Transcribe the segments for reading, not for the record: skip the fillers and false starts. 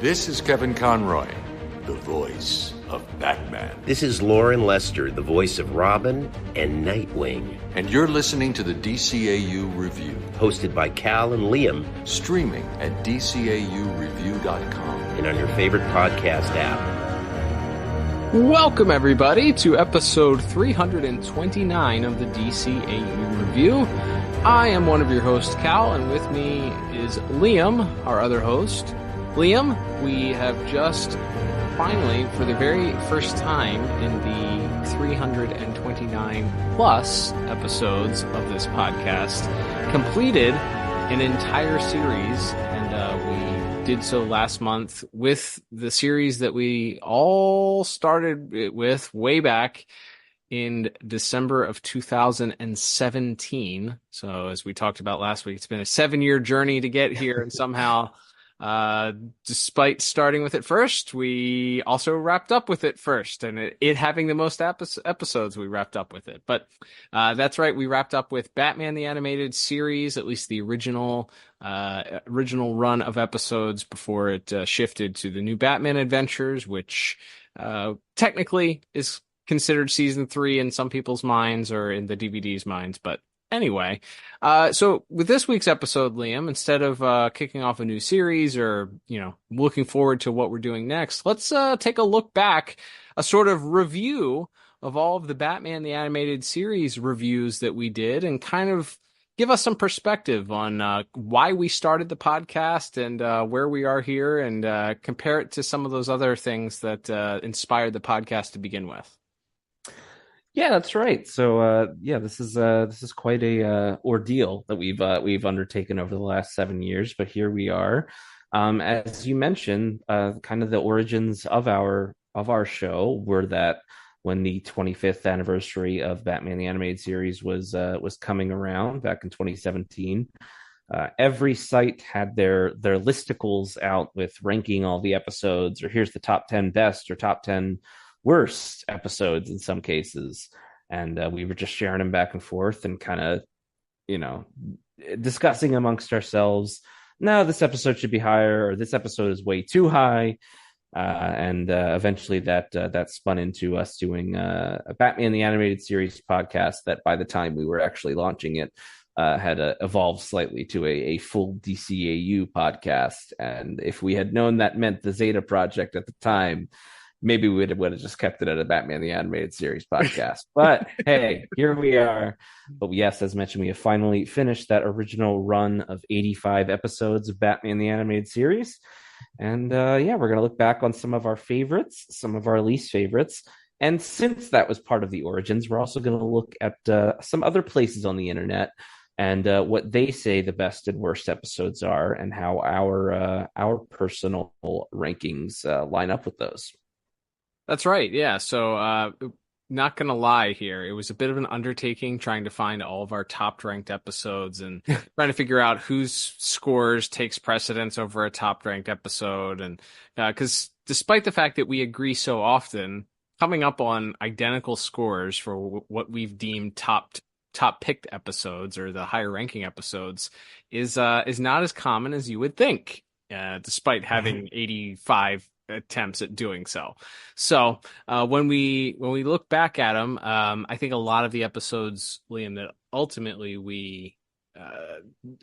This is Kevin Conroy, the voice of Batman. This is Lauren Lester, the voice of Robin and Nightwing. And you're listening to the DCAU Review. Hosted by Cal and Liam. Streaming at DCAUreview.com. And on your favorite podcast app. Welcome, everybody, to episode 329 of the DCAU Review. I am one of your hosts, Cal, and with me is Liam, our other host. Liam, we have just finally, for the very first time in the 329 plus episodes of this podcast, completed an entire series, and we did so last month with the series that we all started with way back in December of 2017. So as we talked about last week, it's been a 7-year journey to get here, and somehow despite starting with it first, we also wrapped up with it first, and it having the most episodes, we wrapped up with it. But that's right, we wrapped up with Batman the Animated Series, at least the original run of episodes before it shifted to the new Batman Adventures, which technically is considered season 3 in some people's minds, or in the DVD's minds, but anyway, so with this week's episode, Liam, instead of kicking off a new series or, looking forward to what we're doing next, let's take a look back, a sort of review of all of the Batman the Animated Series reviews that we did, and kind of give us some perspective on why we started the podcast and where we are here, and compare it to some of those other things that inspired the podcast to begin with. Yeah, that's right. So, this is quite a ordeal that we've undertaken over the last 7 years. But here we are. As you mentioned, kind of the origins of our show were that when the 25th anniversary of Batman the Animated Series was coming around back in 2017, every site had their listicles out with ranking all the episodes, or here's the top 10 best or top 10 worst episodes in some cases, and we were just sharing them back and forth and kind of discussing amongst ourselves, no, this episode should be higher, or this episode is way too high, and eventually that spun into us doing a Batman the Animated Series podcast that by the time we were actually launching it had evolved slightly to a full DCAU podcast. And if we had known that meant the Zeta Project at the time, maybe we would have just kept it at a Batman the Animated Series podcast. But hey, here we are. But yes, as mentioned, we have finally finished that original run of 85 episodes of Batman the Animated Series. And we're going to look back on some of our favorites, some of our least favorites. And since that was part of the origins, we're also going to look at some other places on the internet and what they say the best and worst episodes are, and how our personal rankings line up with those. That's right. Yeah. So, not going to lie here. It was a bit of an undertaking trying to find all of our top ranked episodes and trying to figure out whose scores takes precedence over a top ranked episode. And because despite the fact that we agree so often, coming up on identical scores for what we've deemed top picked episodes, or the higher ranking episodes, is not as common as you would think, despite having 85 attempts at doing so. So when we look back at them, I think a lot of the episodes, Liam, that ultimately we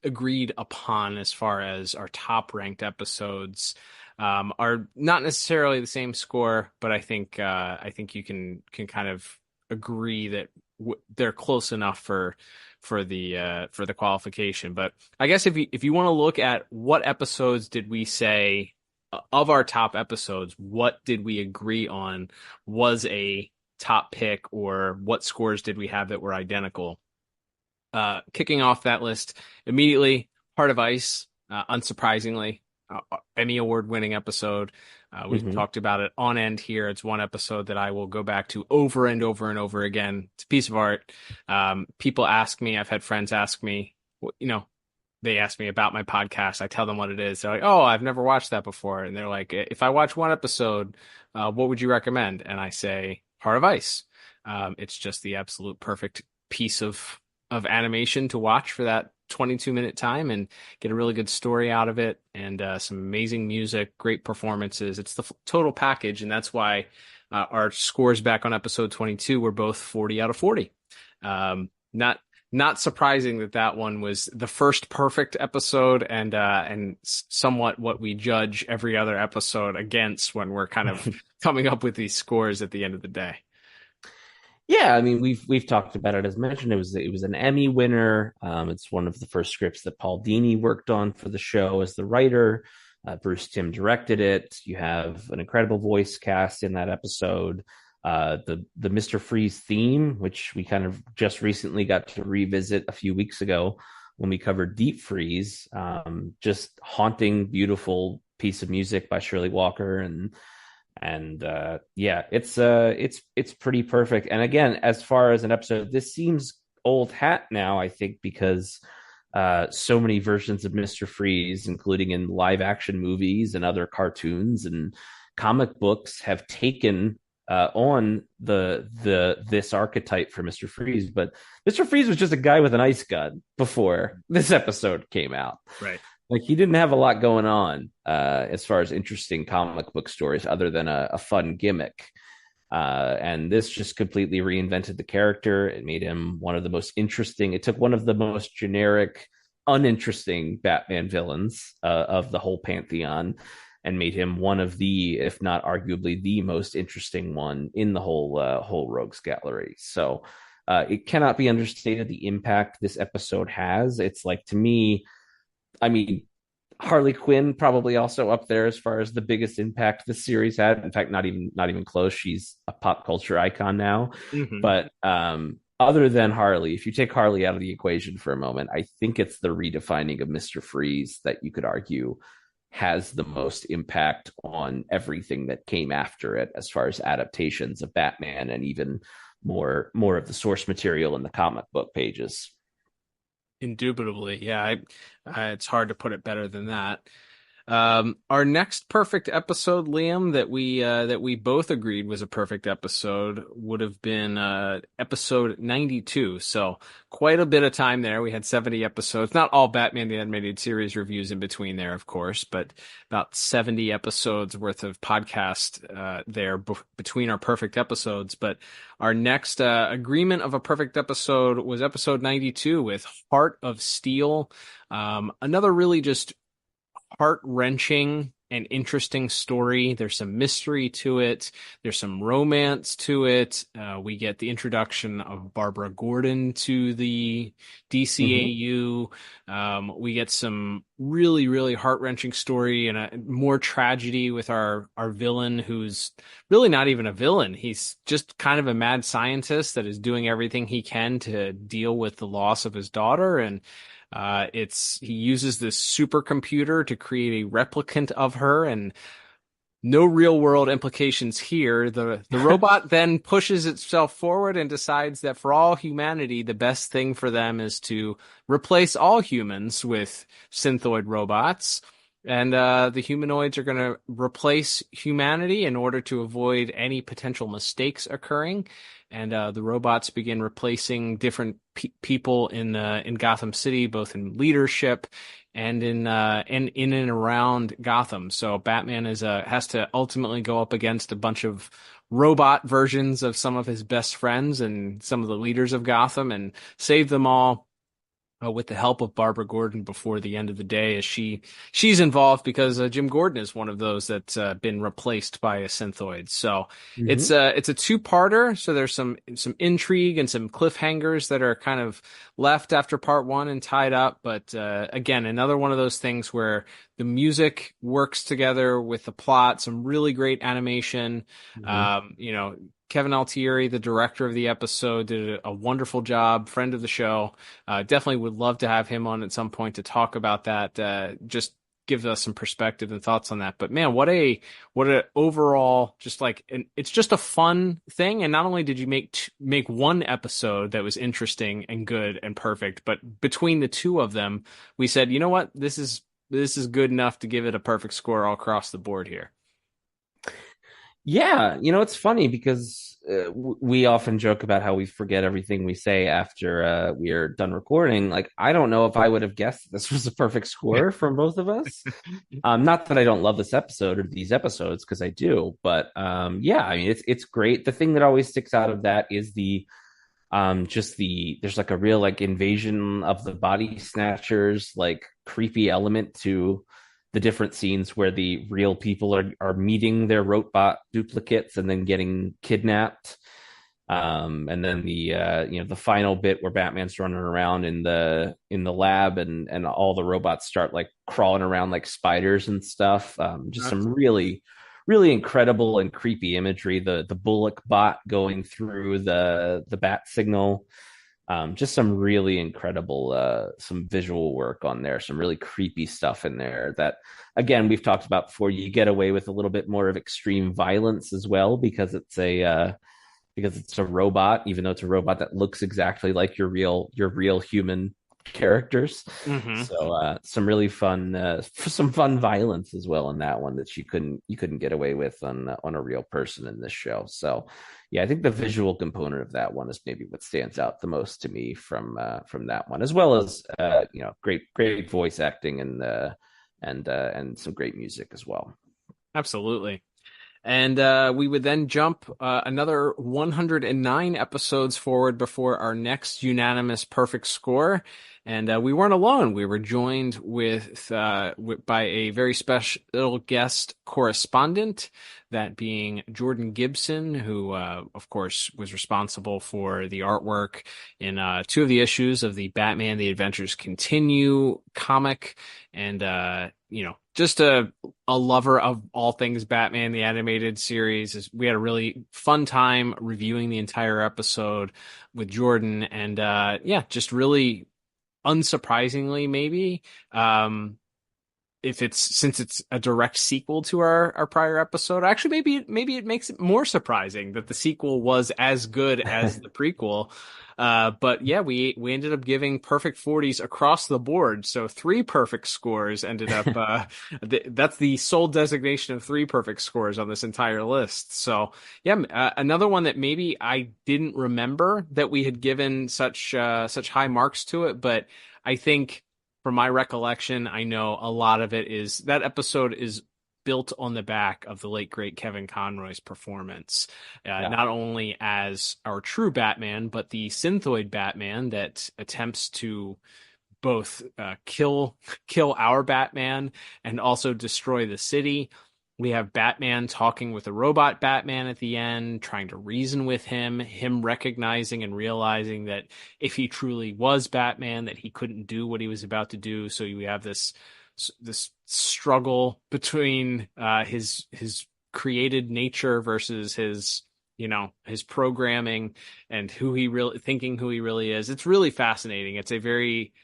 agreed upon as far as our top ranked episodes are not necessarily the same score, but I think you can kind of agree that they're close enough for the qualification. But I guess if you want to look at what episodes did we say of our top episodes, what did we agree on was a top pick, or what scores did we have that were identical? Kicking off that list immediately, Heart of Ice, unsurprisingly, Emmy Award-winning episode. We've talked about it on end here. It's one episode that I will go back to over and over and over again. It's a piece of art. People ask me, I've had friends ask me, they ask me about my podcast. I tell them what it is. They're like, oh, I've never watched that before. And they're like, if I watch one episode, what would you recommend? And I say, Heart of Ice. It's just the absolute perfect piece of animation to watch for that 22-minute time and get a really good story out of it, and some amazing music, great performances. It's the total package, and that's why our scores back on episode 22 were both 40 out of 40. Not surprising that one was the first perfect episode, and somewhat what we judge every other episode against when we're kind of coming up with these scores at the end of the day. Yeah, I mean, we've talked about it. As mentioned, it was an Emmy winner. It's one of the first scripts that Paul Dini worked on for the show as the writer. Bruce Timm directed it. You have an incredible voice cast in that episode. The Mr. Freeze theme, which we kind of just recently got to revisit a few weeks ago when we covered Deep Freeze. Just haunting, beautiful piece of music by Shirley Walker, and yeah, it's pretty perfect. And again, as far as an episode, this seems old hat now, I think, because so many versions of Mr. Freeze, including in live action movies and other cartoons and comic books, have taken on this archetype for Mr. Freeze. But Mr. Freeze was just a guy with an ice gun before this episode came out. Right. Like, he didn't have a lot going on as far as interesting comic book stories other than a fun gimmick. And this just completely reinvented the character. It made him one of the most interesting. It took one of the most generic, uninteresting Batman villains of the whole pantheon and made him one of the, if not arguably the most interesting one in the whole Rogues Gallery. So it cannot be understated the impact this episode has. It's like, to me, I mean, Harley Quinn probably also up there as far as the biggest impact this series had. In fact, not even close. She's a pop culture icon now. Mm-hmm. But other than Harley, if you take Harley out of the equation for a moment, I think it's the redefining of Mr. Freeze that you could argue has the most impact on everything that came after it, as far as adaptations of Batman and even more of the source material in the comic book pages. Indubitably, yeah. It's hard to put it better than that. Our next perfect episode, Liam, that we both agreed was a perfect episode would have been episode 92. So quite a bit of time there. We had 70 episodes, not all Batman the Animated Series reviews in between there, of course, but about 70 episodes worth of podcast there between our perfect episodes. But our next agreement of a perfect episode was episode 92 with Heart of Steel. Another really just heart-wrenching and interesting story. There's some mystery to it. There's some romance to it. We get the introduction of Barbara Gordon to the DCAU. Mm-hmm. We get some really, really heart-wrenching story and a more tragedy with our villain, who's really not even a villain. He's just kind of a mad scientist that is doing everything he can to deal with the loss of his daughter. And he uses this supercomputer to create a replicant of her, and no real world implications here. The robot then pushes itself forward and decides that for all humanity, the best thing for them is to replace all humans with synthoid robots. And the humanoids are going to replace humanity in order to avoid any potential mistakes occurring. And the robots begin replacing different people in Gotham City, both in leadership and in and around Gotham. So Batman has to ultimately go up against a bunch of robot versions of some of his best friends and some of the leaders of Gotham and save them all. With the help of Barbara Gordon before the end of the day, as she's involved because Jim Gordon is one of those that's been replaced by a synthoid. So mm-hmm. It's a two-parter. So there's some intrigue and some cliffhangers that are kind of left after part one and tied up. But again, another one of those things where the music works together with the plot. Some really great animation. Mm-hmm. Kevin Altieri, the director of the episode, did a wonderful job, friend of the show. Definitely would love to have him on at some point to talk about that. Just give us some perspective and thoughts on that. But man, what a overall, just like, it's just a fun thing. And not only did you make one episode that was interesting and good and perfect, but between the two of them, we said, you know what, this is good enough to give it a perfect score all across the board here. Yeah, it's funny because we often joke about how we forget everything we say after we are done recording. Like, I don't know if I would have guessed this was a perfect score from both of us. Not that I don't love this episode or these episodes, because I do, but yeah, I mean, it's great. The thing that always sticks out of that is there's like a real like invasion of the body snatchers, like creepy element to the different scenes where the real people are meeting their robot duplicates and then getting kidnapped. And then the final bit where Batman's running around in the lab, and all the robots start like crawling around like spiders and stuff. Just some really, really incredible and creepy imagery. The Bullock bot going through the bat signal. Just some really incredible some visual work on there, some really creepy stuff in there that, again, we've talked about before. You get away with a little bit more of extreme violence as well, because it's a robot, even though it's a robot that looks exactly like your real human characters. Mm-hmm. So some really fun some fun violence as well in that one that you couldn't get away with on a real person in this show. So yeah, I think the visual component of that one is maybe what stands out the most to me from that one, as well as great voice acting and some great music as well. Absolutely. And we would then jump another 109 episodes forward before our next unanimous perfect score. And we weren't alone. We were joined by a very special guest correspondent, that being Jordan Gibson, who, of course, was responsible for the artwork in 2 of the issues of the Batman: The Adventures Continue comic. And, just a lover of all things Batman, the animated series. We had a really fun time reviewing the entire episode with Jordan. And just really unsurprisingly, maybe, since it's a direct sequel to our prior episode, actually maybe it makes it more surprising that the sequel was as good as the prequel. But yeah, we ended up giving perfect 40s across the board. So 3 perfect scores ended up, that's the sole designation of 3 perfect scores on this entire list. So yeah, another one that maybe I didn't remember that we had given such high marks to it, but I think from my recollection, I know a lot of it is that episode is built on the back of the late great Kevin Conroy's performance, not only as our true Batman, but the synthoid Batman that attempts to both kill our Batman and also destroy the city. We have Batman talking with a robot Batman at the end, trying to reason with him recognizing and realizing that if he truly was Batman, that he couldn't do what he was about to do. So we have this struggle between his created nature versus his programming, and who he really is. It's really fascinating. It's a very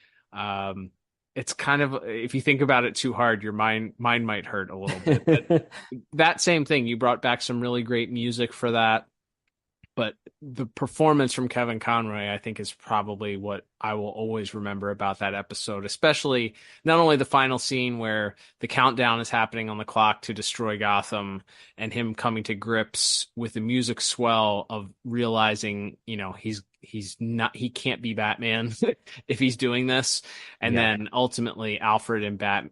it's kind of, if you think about it too hard, your mind might hurt a little bit. But that same thing, you brought back some really great music for that. But the performance from Kevin Conroy, I think, is probably what I will always remember about that episode, especially not only the final scene where the countdown is happening on the clock to destroy Gotham, and him coming to grips with the music swell of realizing, he can't be Batman if he's doing this. And then ultimately Alfred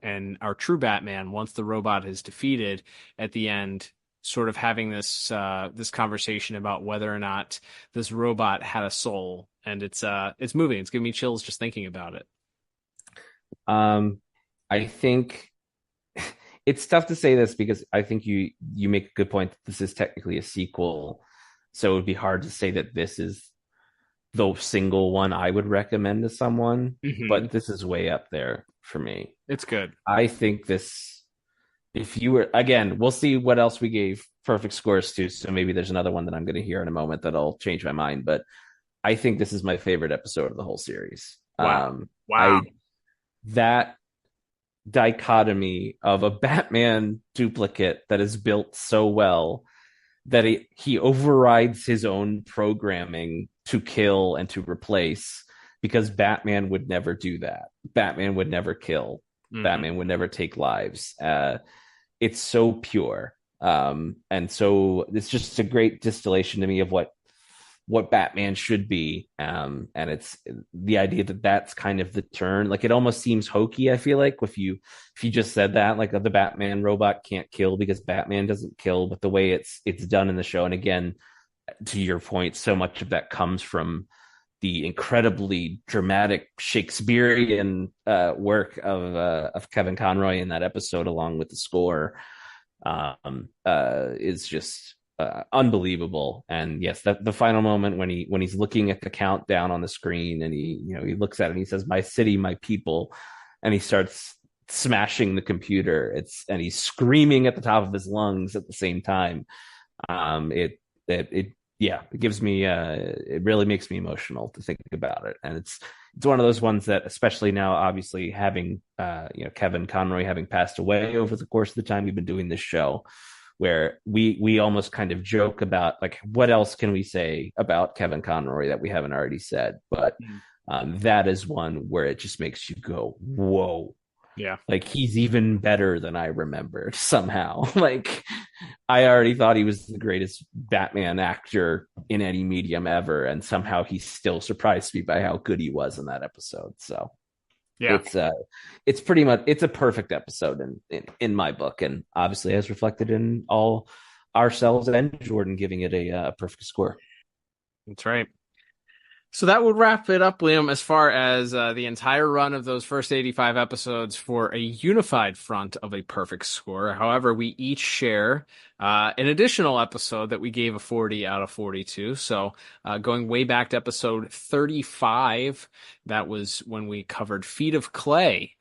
and our true Batman, once the robot is defeated at the end, sort of having this conversation about whether or not this robot had a soul. And it's moving. It's giving me chills just thinking about it. I think it's tough to say this, because I think you make a good point that this is technically a sequel. So it would be hard to say that this is the single one I would recommend to someone, but this is way up there for me. It's good. I think this, if you were, again, we'll see what else we gave perfect scores to. So maybe there's another one that I'm going to hear in a moment that'll change my mind. But I think this is my favorite episode of the whole series. Wow. That dichotomy of a Batman duplicate that is built so well that he overrides his own programming to kill and to replace, because Batman would never do that. Batman would never kill. Batman would never take lives. It's so pure. And so it's just a great distillation to me of what Batman should be. And it's the idea that that's kind of the turn. Like, it almost seems hokey, I feel like, if you just said that, like, the Batman robot can't kill because Batman doesn't kill, but the way it's done in the show, and again, to your point, so much of that comes from the incredibly dramatic Shakespearean work of Kevin Conroy in that episode, along with the score, is just unbelievable. And yes, the final moment when he's looking at the countdown on the screen, and he looks at it and he says, "My city, my people," and he starts smashing the computer. And he's screaming at the top of his lungs at the same time. It yeah, it gives me it really makes me emotional to think about it. And it's one of those ones that, especially now, obviously having Kevin Conroy having passed away over the course of the time we've been doing this show, where we almost kind of joke about, like, what else can we say about Kevin Conroy that we haven't already said. But that is one where it just makes you go, whoa. Yeah. Like, he's even better than I remembered somehow. Like, I already thought he was the greatest Batman actor in any medium ever, and somehow he still surprised me by how good he was in that episode. So yeah, it's pretty much, it's a perfect episode in my book, and obviously as reflected in all ourselves and Jordan giving it a perfect score. that's right. So that would wrap it up, Liam, as far as the entire run of those first 85 episodes for a unified front of a perfect score. However, we each share an additional episode that we gave a 40 out of 42. So going way back to episode 35, that was when we covered Feet of Clay.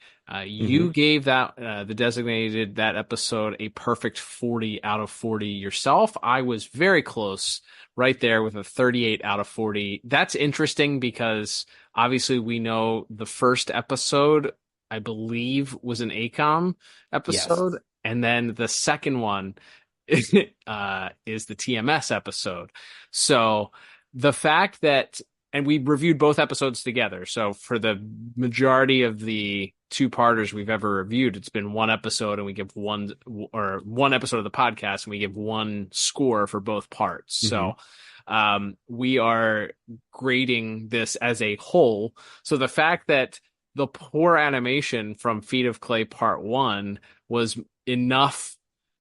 You gave that designated that episode a perfect 40 out of 40 yourself. I was very close, right there with a 38 out of 40. That's interesting because obviously we know the first episode, I believe, was an ACOM episode. Yes. And then the second one is the TMS episode. So the fact that, and we reviewed both episodes together. So for the majority of the two-parters we've ever reviewed, it's been one episode, and we give one episode of the podcast, and we give one score for both parts. So we are grading this as a whole. So the fact that the poor animation from Feet of Clay Part 1 was enough,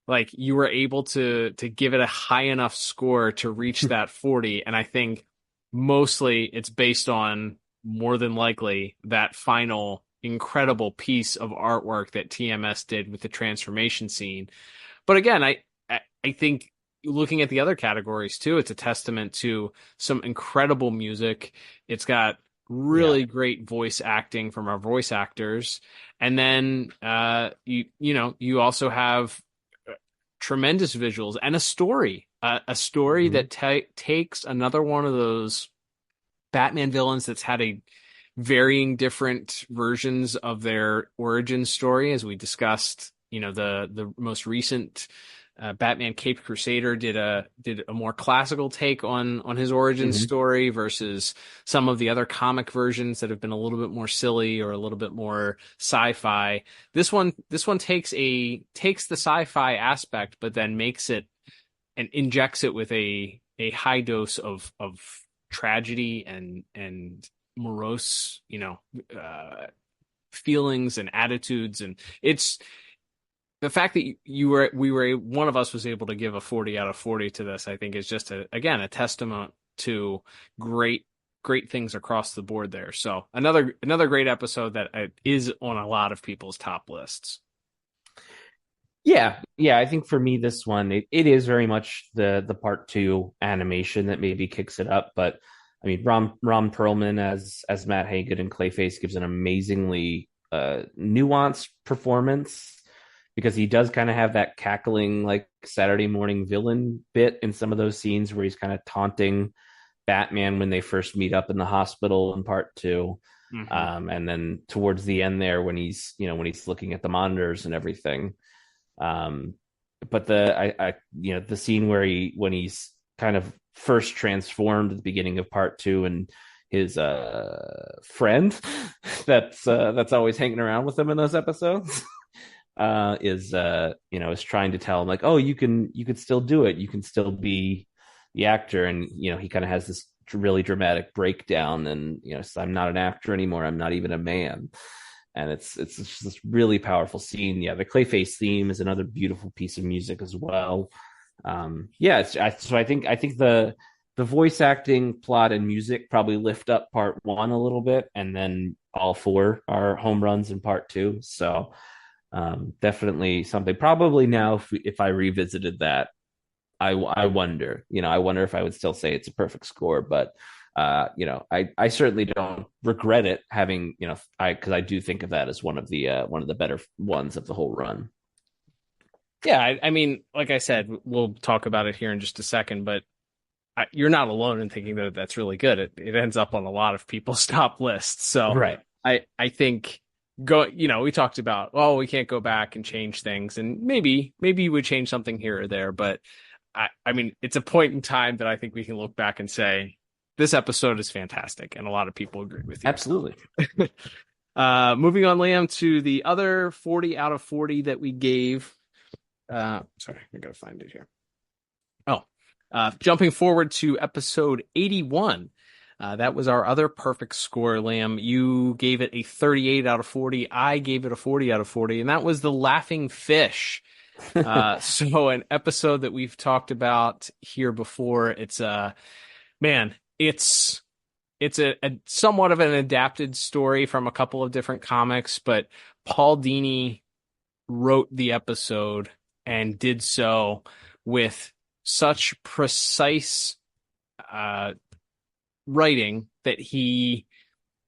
like, you were able to give it a high enough score to reach that 40. And I think mostly it's based on, more than likely, that final incredible piece of artwork that TMS did with the transformation scene. But again, I think looking at the other categories too, it's a testament to some incredible music. It's got really great voice acting from our voice actors. And then you also have tremendous visuals and a story that takes another one of those Batman villains that's had a varying different versions of their origin story, as we discussed. The most recent Batman Caped Crusader did a more classical take on his origin story versus some of the other comic versions that have been a little bit more silly or a little bit more sci-fi. This one takes the sci-fi aspect, but then makes it and injects it with a high dose of tragedy and morose, feelings and attitudes. And it's the fact that one of us was able to give a 40 out of 40 to this, I think, is just a testament to great things across the board there. So another great episode that is on a lot of people's top lists. Yeah. I think for me, this one, it is very much the part 2 animation that maybe kicks it up. But I mean, Ron Perlman as Matt Hagen and Clayface gives an amazingly nuanced performance, because he does kind of have that cackling, like, Saturday morning villain bit in some of those scenes where he's kind of taunting Batman when they first meet up in the hospital in part 2. And then towards the end there, when he's looking at the monitors and everything. But the scene when he's kind of first transformed at the beginning of part 2, and his friend that's always hanging around with him in those episodes is trying to tell him like, oh, you can still do it, you can still be the actor, and he kind of has this really dramatic breakdown, and says, I'm not an actor anymore, I'm not even a man. And it's just this really powerful scene. Yeah, the Clayface theme is another beautiful piece of music as well. So I think the voice acting, plot, and music probably lift up part one a little bit, and then all four are home runs in part two. So definitely something. Probably now, if I revisited that, I wonder. I wonder if I would still say it's a perfect score. But I certainly don't regret it having because I do think of that as one of the better ones of the whole run. Yeah, I mean, like I said, we'll talk about it here in just a second, but you're not alone in thinking that that's really good. It ends up on a lot of people's top lists. So right. I think we talked about, oh, we can't go back and change things, and maybe you would change something here or there, but I mean, it's a point in time that I think we can look back and say this episode is fantastic, and a lot of people agree with you. Absolutely. Moving on, Liam, to the other 40 out of 40 that we gave. Sorry, I gotta find it here. Jumping forward to episode 81. That was our other perfect score, Liam. You gave it a 38 out of 40. I gave it a 40 out of 40, and that was The Laughing Fish. So an episode that we've talked about here before. It's a somewhat of an adapted story from a couple of different comics, but Paul Dini wrote the episode and did so with such precise writing that he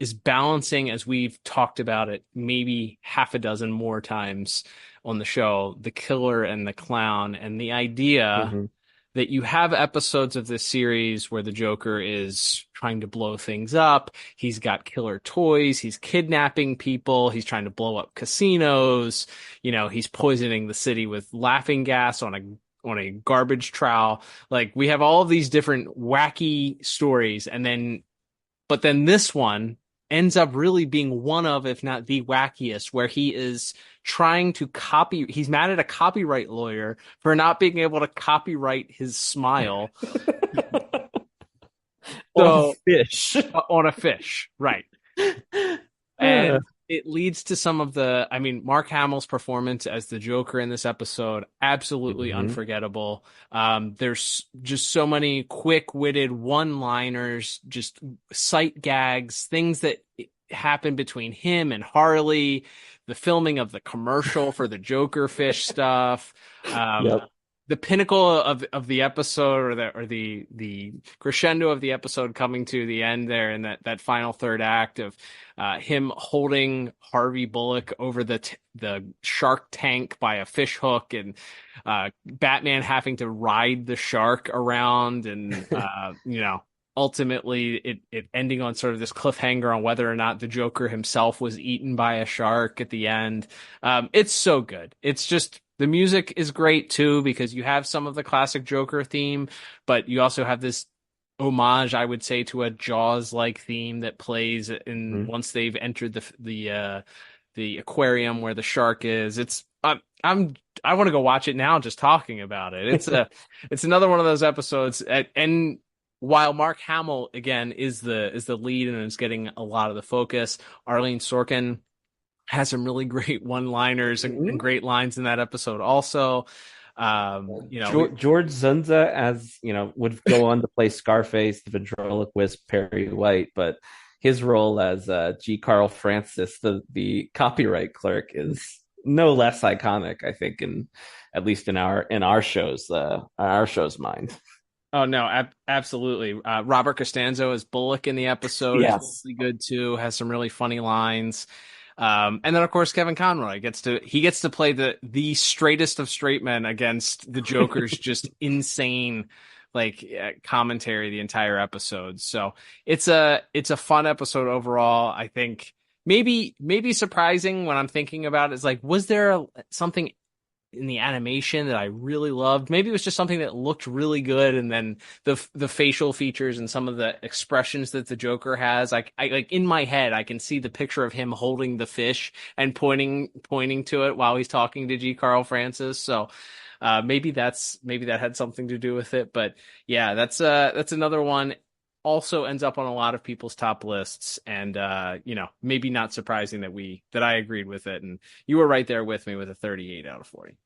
is balancing, as we've talked about it maybe half a dozen more times on the show, the killer and the clown, and the idea that you have episodes of this series where the Joker is trying to blow things up. He's got killer toys. He's kidnapping people. He's trying to blow up casinos. He's poisoning the city with laughing gas on a garbage trowel. Like, we have all of these different wacky stories, but then this one ends up really being one of, if not the wackiest, where he is trying to he's mad at a copyright lawyer for not being able to copyright his smile. On a fish, right. And it leads to some of Mark Hamill's performance as the Joker in this episode, absolutely unforgettable. There's just so many quick-witted one-liners, just sight gags, things that happen between him and Harley, the filming of the commercial for the Joker fish stuff. The pinnacle of the episode, or the crescendo of the episode coming to the end there, in that final third act of him holding Harvey Bullock over the shark tank by a fish hook, and Batman having to ride the shark around, and ultimately it ending on sort of this cliffhanger on whether or not the Joker himself was eaten by a shark at the end. It's so good. It's just, the music is great too, because you have some of the classic Joker theme, but you also have this homage, I would say, to a Jaws-like theme that plays in once they've entered the aquarium where the shark is. I want to go watch it now just talking about it. It's another one of those episodes, and while Mark Hamill again is the lead and is getting a lot of the focus, Arlene Sorkin has some really great one-liners and great lines in that episode also. George Zunza, as would go on to play Scarface, the ventriloquist Perry White, but his role as G. Carl Francis, the copyright clerk, is no less iconic, I think, at least in our show's mind. Oh no, absolutely. Robert Costanzo as Bullock in the episode. Yes. Is really good too. Has some really funny lines. And then of course Kevin Conroy gets to play the straightest of straight men against the Joker's just insane commentary the entire episode. So it's a fun episode overall. I think maybe surprising when I'm thinking about it is, was there something in the animation that I really loved. Maybe it was just something that looked really good, and then the facial features and some of the expressions that the Joker has. I like in my head, I can see the picture of him holding the fish and pointing to it while he's talking to G. Carl Francis. So maybe that had something to do with it. But yeah, that's another one. Also ends up on a lot of people's top lists, and maybe not surprising that I agreed with it, and you were right there with me with a 38 out of 40.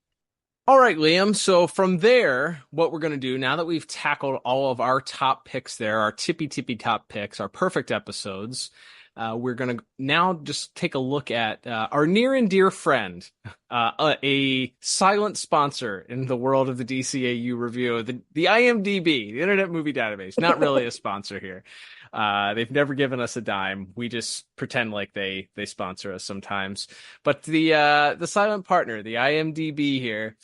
All right, Liam. So from there, what we're going to do now that we've tackled all of our top picks there, our tippy top picks, our perfect episodes, we're going to now just take a look at our near and dear friend, a silent sponsor in the world of the DCAU review, the IMDb, the Internet Movie Database. Not really a sponsor here. They've never given us a dime. We just pretend like they sponsor us sometimes. But the silent partner, the IMDb here,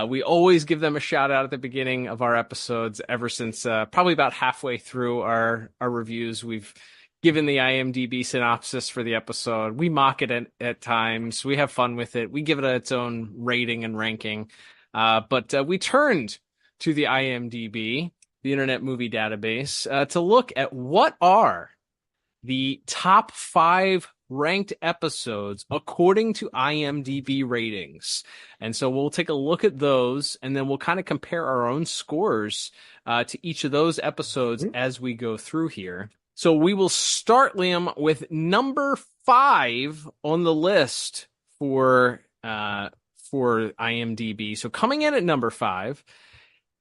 we always give them a shout out at the beginning of our episodes. Ever since probably about halfway through our reviews, we've given the IMDb synopsis for the episode. We mock it at times. We have fun with it. We give it its own rating and ranking. But we turned to the IMDb, the Internet Movie Database, to look at what are the top 5 ranked episodes according to IMDb ratings. And so we'll take a look at those, and then we'll kind of compare our own scores to each of those episodes as we go through here. So we will start, Liam, with number 5 on the list for IMDb. So coming in at number 5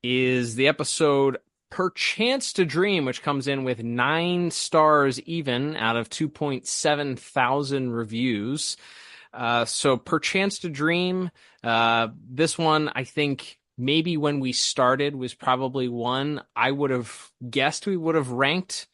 is the episode Perchance to Dream, which comes in with 9 stars even out of 2.7 thousand reviews. So Perchance to Dream, this one, I think maybe when we started was probably one I would have guessed we would have ranked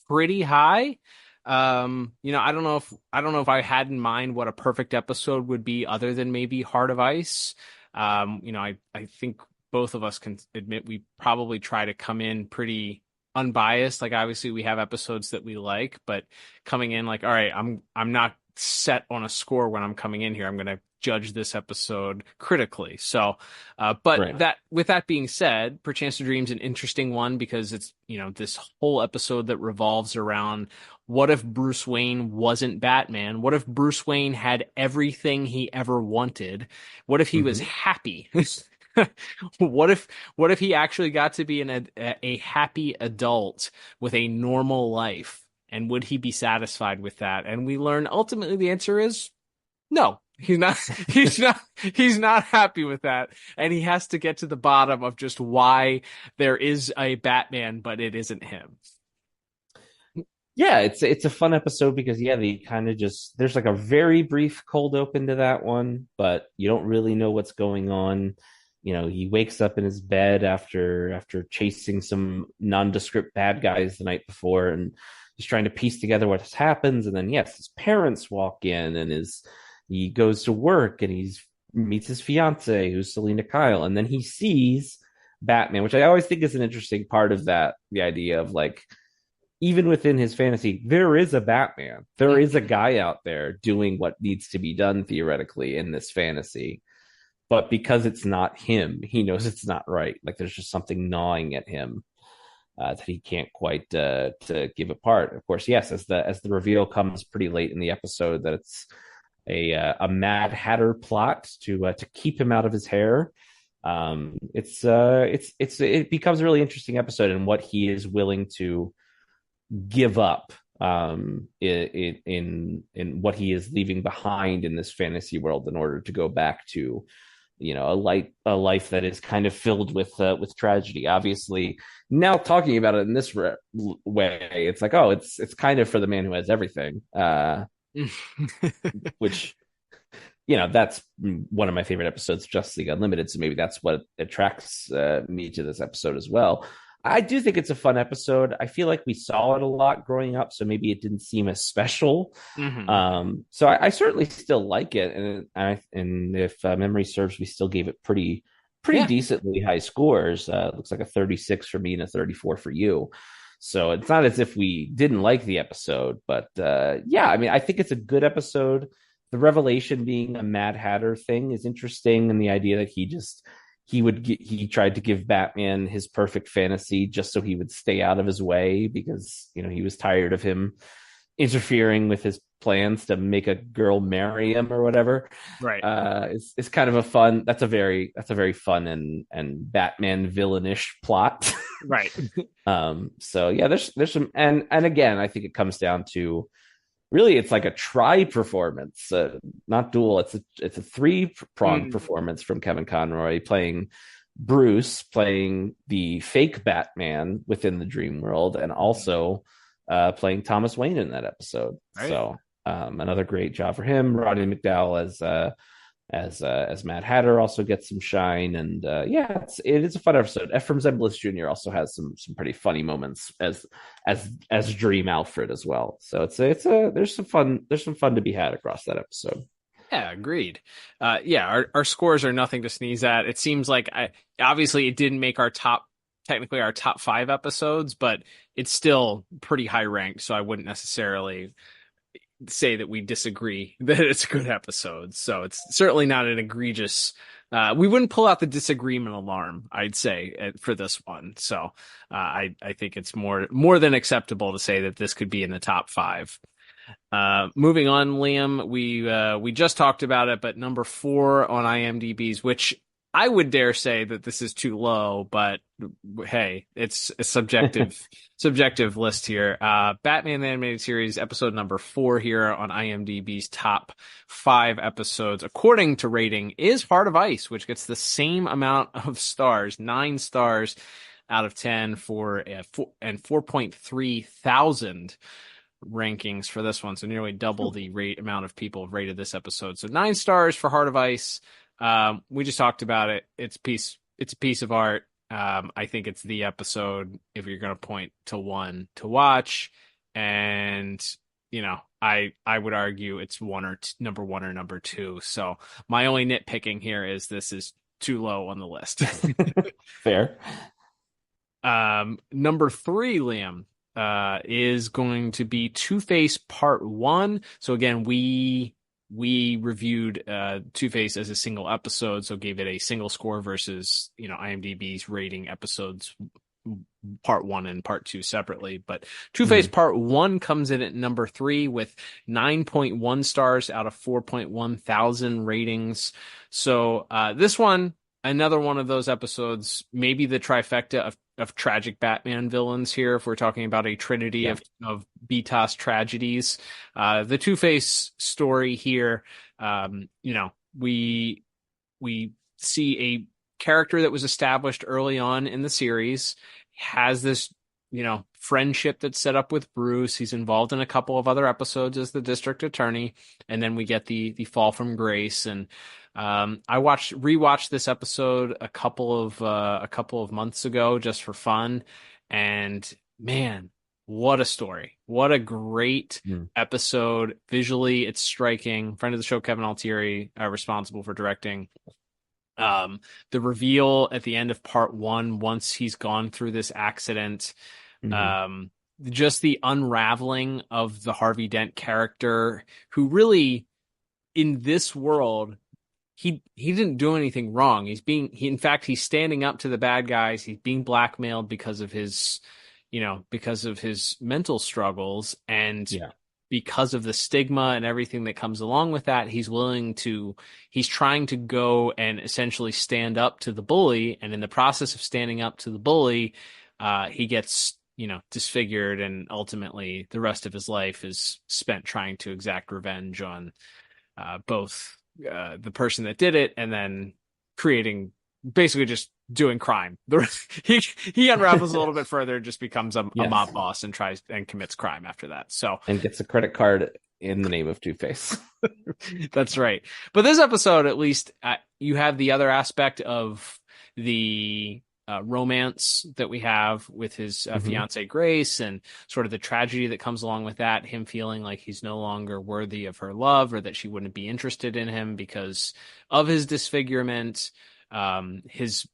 pretty high. I don't know if I had in mind what a perfect episode would be other than maybe Heart of Ice. I think both of us can admit we probably try to come in pretty unbiased. Like, obviously we have episodes that we like, but coming in like, all right, I'm not set on a score when I'm coming in here. I'm going to judge this episode critically. So, but right. With that being said, Perchance to Dream's an interesting one because it's, this whole episode that revolves around what if Bruce Wayne wasn't Batman? What if Bruce Wayne had everything he ever wanted? What if he was happy? What if he actually got to be a happy adult with a normal life? And would he be satisfied with that? And we learn ultimately the answer is no. He's not happy with that. And he has to get to the bottom of just why there is a Batman, but it isn't him. Yeah, it's a fun episode because they kind of there's like a very brief cold open to that one, but you don't really know what's going on. He wakes up in his bed after chasing some nondescript bad guys the night before, and he's trying to piece together what happens. And then his parents walk in, and he goes to work, and he meets his fiance, who's Selena Kyle, and then he sees Batman, which I always think is an interesting part of that. The idea of like, even within his fantasy, there is a Batman. There is a guy out there doing what needs to be done theoretically in this fantasy. But because it's not him, he knows it's not right. Like, there's just something gnawing at him that he can't quite to give apart. Of course, yes, as the reveal comes pretty late in the episode that it's a Mad Hatter plot to keep him out of his hair. It becomes a really interesting episode in what he is willing to give up in what he is leaving behind in this fantasy world in order to go back to a life that is kind of filled with tragedy. Obviously, now talking about it in this way, it's like, oh, it's kind of for the man who has everything, which that's one of my favorite episodes of Justice League Unlimited, so maybe that's what attracts me to this episode as well. I do think it's a fun episode. I feel like we saw it a lot growing up, so maybe it didn't seem as special. So I certainly still like it, and if memory serves, we still gave it pretty decently high scores. It looks like a 36 for me and a 34 for you. So it's not as if we didn't like the episode, but I think it's a good episode. the revelation being a Mad Hatter thing is interesting, and the idea that he tried to give Batman his perfect fantasy just so he would stay out of his way, because he was tired of him interfering with his plans to make a girl marry him or whatever. Right. It's kind of a fun. That's a very fun and Batman villainish plot. Right. So yeah, there's some, and again, I think it comes down to, really, it's like a performance, not dual. It's a three-pronged performance from Kevin Conroy playing Bruce, playing the fake Batman within the dream world, and also playing Thomas Wayne in that episode. Right. So another great job for him. Roddy McDowall as Mad Hatter also gets some shine, and it is a fun episode. Ephraim Zimbalist Jr. also has some pretty funny moments as Dream Alfred as well. So there's some fun to be had across that episode. Yeah, agreed. Our scores are nothing to sneeze at. It seems like obviously it didn't make our top 5 episodes, but it's still pretty high ranked. So I wouldn't necessarily say that we disagree that it's a good episode. So it's certainly not an egregious. We wouldn't pull out the disagreement alarm, I'd say, for this one. So I think it's more than acceptable to say that this could be in the top 5. Moving on, Liam, we just talked about it, but number 4 on IMDb's, which I would dare say that this is too low, but hey, it's a subjective list here. Batman the Animated Series, episode number 4 here on IMDb's top 5 episodes, according to rating, is Heart of Ice, which gets the same amount of stars, 9 stars out of 10 and 4.3 thousand rankings for this one. So nearly double the amount of people have rated this episode. So 9 stars for Heart of Ice. We just talked about it. It's a piece of art. I think it's the episode, if you're going to point to one to watch, and I would argue it's number 1 or number 2. So my only nitpicking here is this is too low on the list. Fair. Number 3, Liam, is going to be Two-Face Part 1. So again, we reviewed Two-Face as a single episode, so gave it a single score versus IMDb's rating episodes Part 1 and Part 2 separately. But Two-Face Part 1 comes in at number 3 with 9.1 stars out of 4.1 thousand ratings. So this one, another one of those episodes, maybe the trifecta of tragic Batman villains here, if we're talking about a trinity of BTAS tragedies. The Two-Face story here, we see a character that was established early on in the series, has this friendship that's set up with Bruce. He's involved in a couple of other episodes as the district attorney, and then we get the fall from grace. And I rewatched this episode a couple of months ago just for fun, and man, what a story! What a great episode! Visually, it's striking. Friend of the show, Kevin Altieri, responsible for directing. The reveal at the end of Part 1, once he's gone through this accident, just the unraveling of the Harvey Dent character, who really, in this world, he didn't do anything wrong. In fact, he's standing up to the bad guys. He's being blackmailed because of his mental struggles, and because of the stigma and everything that comes along with that, he's trying to go and essentially stand up to the bully. And in the process of standing up to the bully, he gets, disfigured, and ultimately the rest of his life is spent trying to exact revenge on both the person that did it, and then basically just doing crime. He unravels a little bit further, just becomes a mob boss and tries and commits crime after that. So, and gets a credit card in the name of Two-Face. That's right. But this episode, at least, you have the other aspect of the romance that we have with his fiancee Grace, and sort of the tragedy that comes along with that, him feeling like he's no longer worthy of her love, or that she wouldn't be interested in him because of his disfigurement, his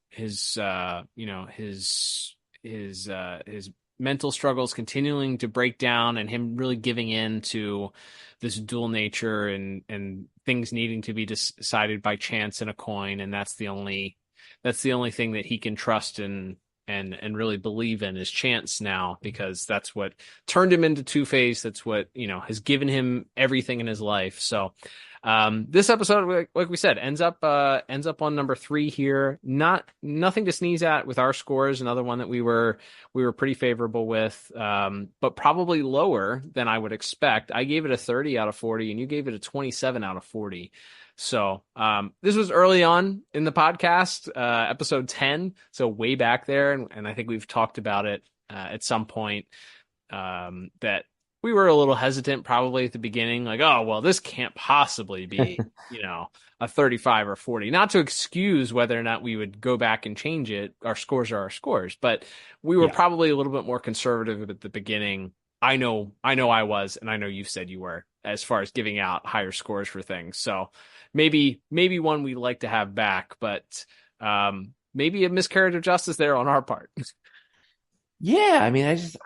mental struggles continuing to break down and him really giving in to this dual nature and things needing to be decided by chance and a coin, and that's the only thing that he can trust and really believe in is chance now, because that's what turned him into Two-Face. That's what, has given him everything in his life. So this episode, like we said, ends up on number 3 here. Nothing to sneeze at with our scores. Another one that we were pretty favorable with, but probably lower than I would expect. I gave it a 30 out of 40, and you gave it a 27 out of 40. So this was early on in the podcast, episode 10, so way back there, and I think we've talked about it at some point, that we were a little hesitant probably at the beginning, like, oh, well, this can't possibly be, a 35 or 40. Not to excuse whether or not we would go back and change it. Our scores are our scores, but we were probably a little bit more conservative at the beginning. I know I was, and I know you said you were, as far as giving out higher scores for things. So maybe one we'd like to have back, but maybe a miscarriage of justice there on our part. Yeah, I mean, I just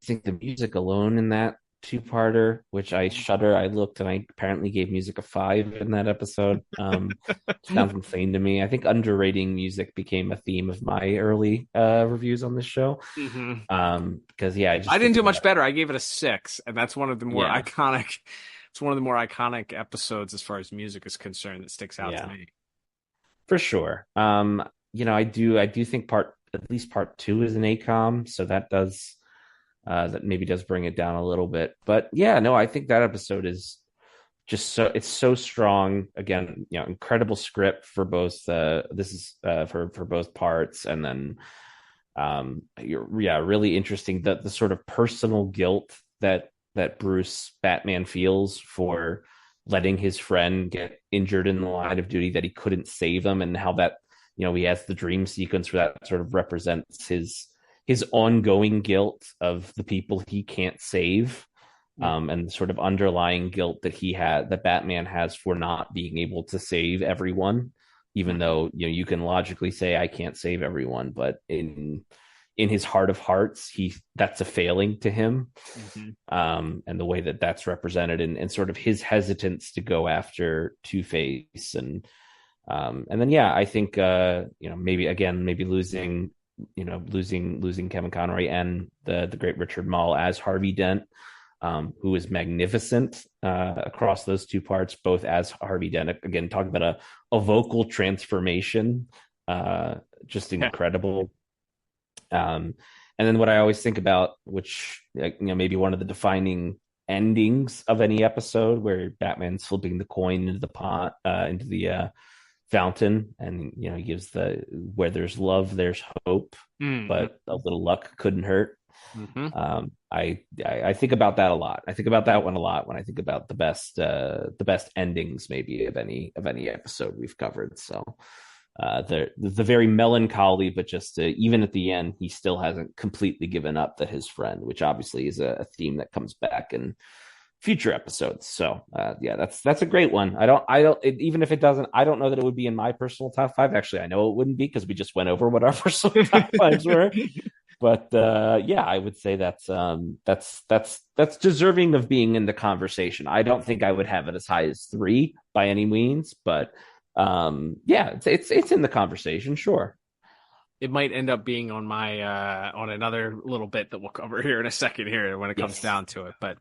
think the music alone in that 2-parter, which I shudder. I looked and I apparently gave music a 5 in that episode. Sounds insane to me. I think underrating music became a theme of my early reviews on this show. Because I didn't do much better. I gave it a 6, and that's one of the more iconic. It's one of the more iconic episodes as far as music is concerned that sticks out to me. For sure. I do think at least part 2 is an ACOM, so that does that maybe does bring it down a little bit. But I think that episode is just it's so strong. Again, incredible script for both. This is for both parts, and then really interesting that the sort of personal guilt that Bruce Batman feels for letting his friend get injured in the line of duty, that he couldn't save him, and how that he has the dream sequence where that sort of represents his ongoing guilt of the people he can't save, and the sort of underlying guilt that Batman has for not being able to save everyone, even though you can logically say I can't save everyone, but in his heart of hearts, that's a failing to him. And the way that that's represented, and sort of his hesitance to go after Two-Face, and then I think maybe losing Kevin Conroy and the great Richard Mall as Harvey Dent, who is magnificent across those 2 parts, both as Harvey Dent, again talking about a vocal transformation, just incredible. And then what I always think about, which maybe one of the defining endings of any episode, where Batman's flipping the coin into the pot, into the fountain, and he gives where there's love there's hope, but a little luck couldn't hurt. I think about that a lot. I think about that one a lot when I think about the best endings maybe of any episode we've covered. So the very melancholy, but just even at the end, he still hasn't completely given up his friend, which obviously is a theme that comes back in future episodes. So that's a great one. Even if it doesn't, I don't know that it would be in my personal top 5. Actually, I know it wouldn't be, because we just went over what our personal top 5s were. But I would say that's deserving of being in the conversation. I don't think I would have it as high as 3 by any means, but it's in the conversation, sure. It might end up being on my on another little bit that we'll cover here in a second here when it comes down to it. But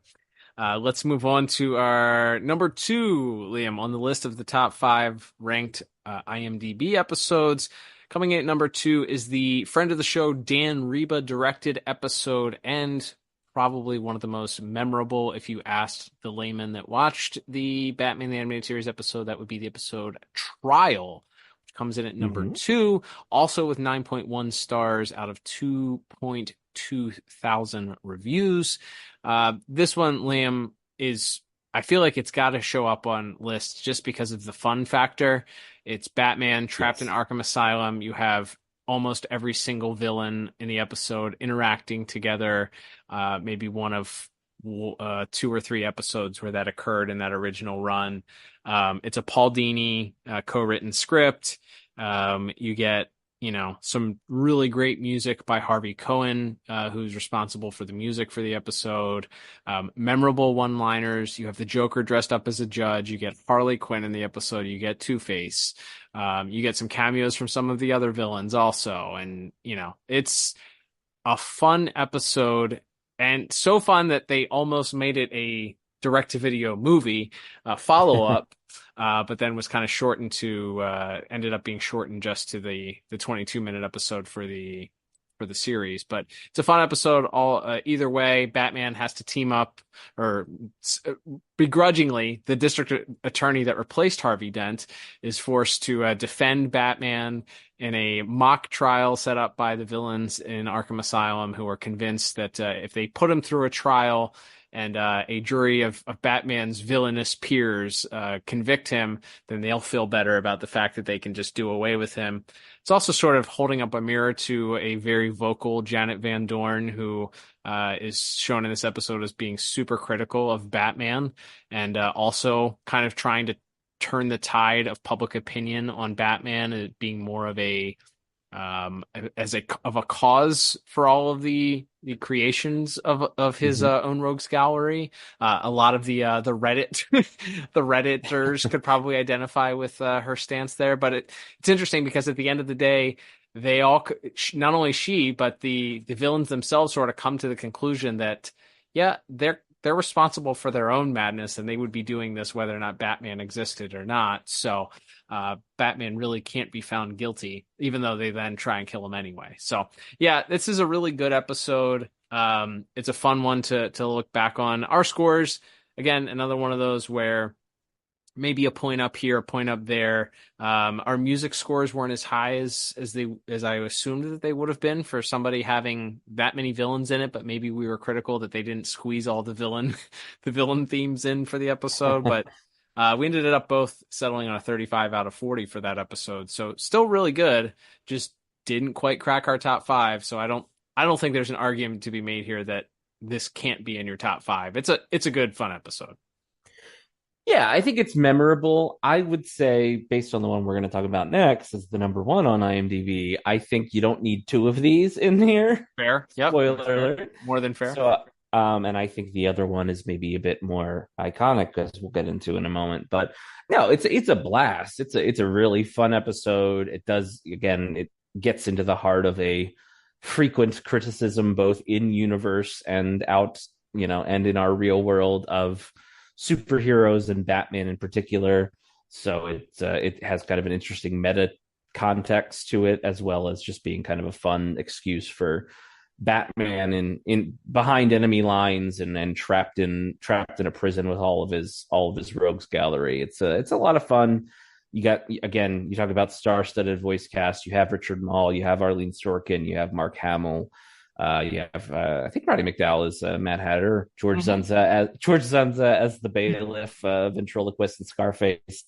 let's move on to our number 2, Liam, on the list of the top 5 ranked IMDb episodes. Coming in at number 2 is the friend of the show, Dan Reba directed episode, and probably one of the most memorable. If you asked the layman that watched the Batman the Animated Series episode, that would be the episode Trial, which comes in at number 2, also with 9.1 stars out of 2.2 thousand reviews. This one, Liam, I feel like it's got to show up on lists just because of the fun factor. It's Batman trapped in Arkham Asylum. You have almost every single villain in the episode interacting together. Maybe one of 2 or 3 episodes where that occurred in that original run. It's a Paul Dini co-written script. You get some really great music by Harvey Cohen, who's responsible for the music for the episode. Memorable one-liners. You have the Joker dressed up as a judge. You get Harley Quinn in the episode. You get Two-Face. You get some cameos from some of the other villains also. And, it's a fun episode, and so fun that they almost made it a direct-to-video movie follow-up. But then was kind of shortened ended up being shortened just to the 22-minute episode for the series. But it's a fun episode. Either way, Batman has to team up, or begrudgingly, the district attorney that replaced Harvey Dent is forced to defend Batman in a mock trial set up by the villains in Arkham Asylum, who are convinced that if they put him through a trial and a jury of Batman's villainous peers convict him, then they'll feel better about the fact that they can just do away with him. It's also sort of holding up a mirror to a very vocal Janet Van Dorn, who is shown in this episode as being super critical of Batman, and also kind of trying to turn the tide of public opinion on Batman as being more of a cause for all of the creations of his own rogues gallery. A lot of the Reddit the Redditors could probably identify with her stance there, but it's interesting because at the end of the day, they all, not only she but the villains themselves, sort of come to the conclusion that they're responsible for their own madness, and they would be doing this whether or not Batman existed or not. So Batman really can't be found guilty, even though they then try and kill him anyway. So yeah, this is a really good episode. It's a fun one to look back on. Our scores, again, another one of those where maybe a point up here, a point up there. Our music scores weren't as high as I assumed that they would have been for somebody having that many villains in it, but maybe we were critical that they didn't squeeze all the villain themes in for the episode. But we ended up both settling on a 35 out of 40 for that episode. So still really good, just didn't quite crack our top 5. So I don't think there's an argument to be made here that this can't be in your top 5. It's a good, fun episode. Yeah, I think it's memorable. I would say, based on the one we're going to talk about next, as the number 1 on IMDb, I think you don't need 2 of these in here. Fair. Yep. Spoiler alert. More than fair. So, and I think the other one is maybe a bit more iconic, as we'll get into in a moment. But no, it's a blast. It's a really fun episode. It does, again, it gets into the heart of a frequent criticism, both in universe and out, and in our real world, of superheroes and Batman in particular. So it has kind of an interesting meta context to it, as well as just being kind of a fun excuse for Batman in behind enemy lines and trapped in a prison with all of his rogues gallery. It's a lot of fun. You got, again, you talk about star-studded voice cast. You have Richard Mall, you have Arlene Sorkin, you have Mark Hamill. You have, I think Roddy McDowall is Mad Hatter, George Zunza as the bailiff, ventriloquist, and Scarface.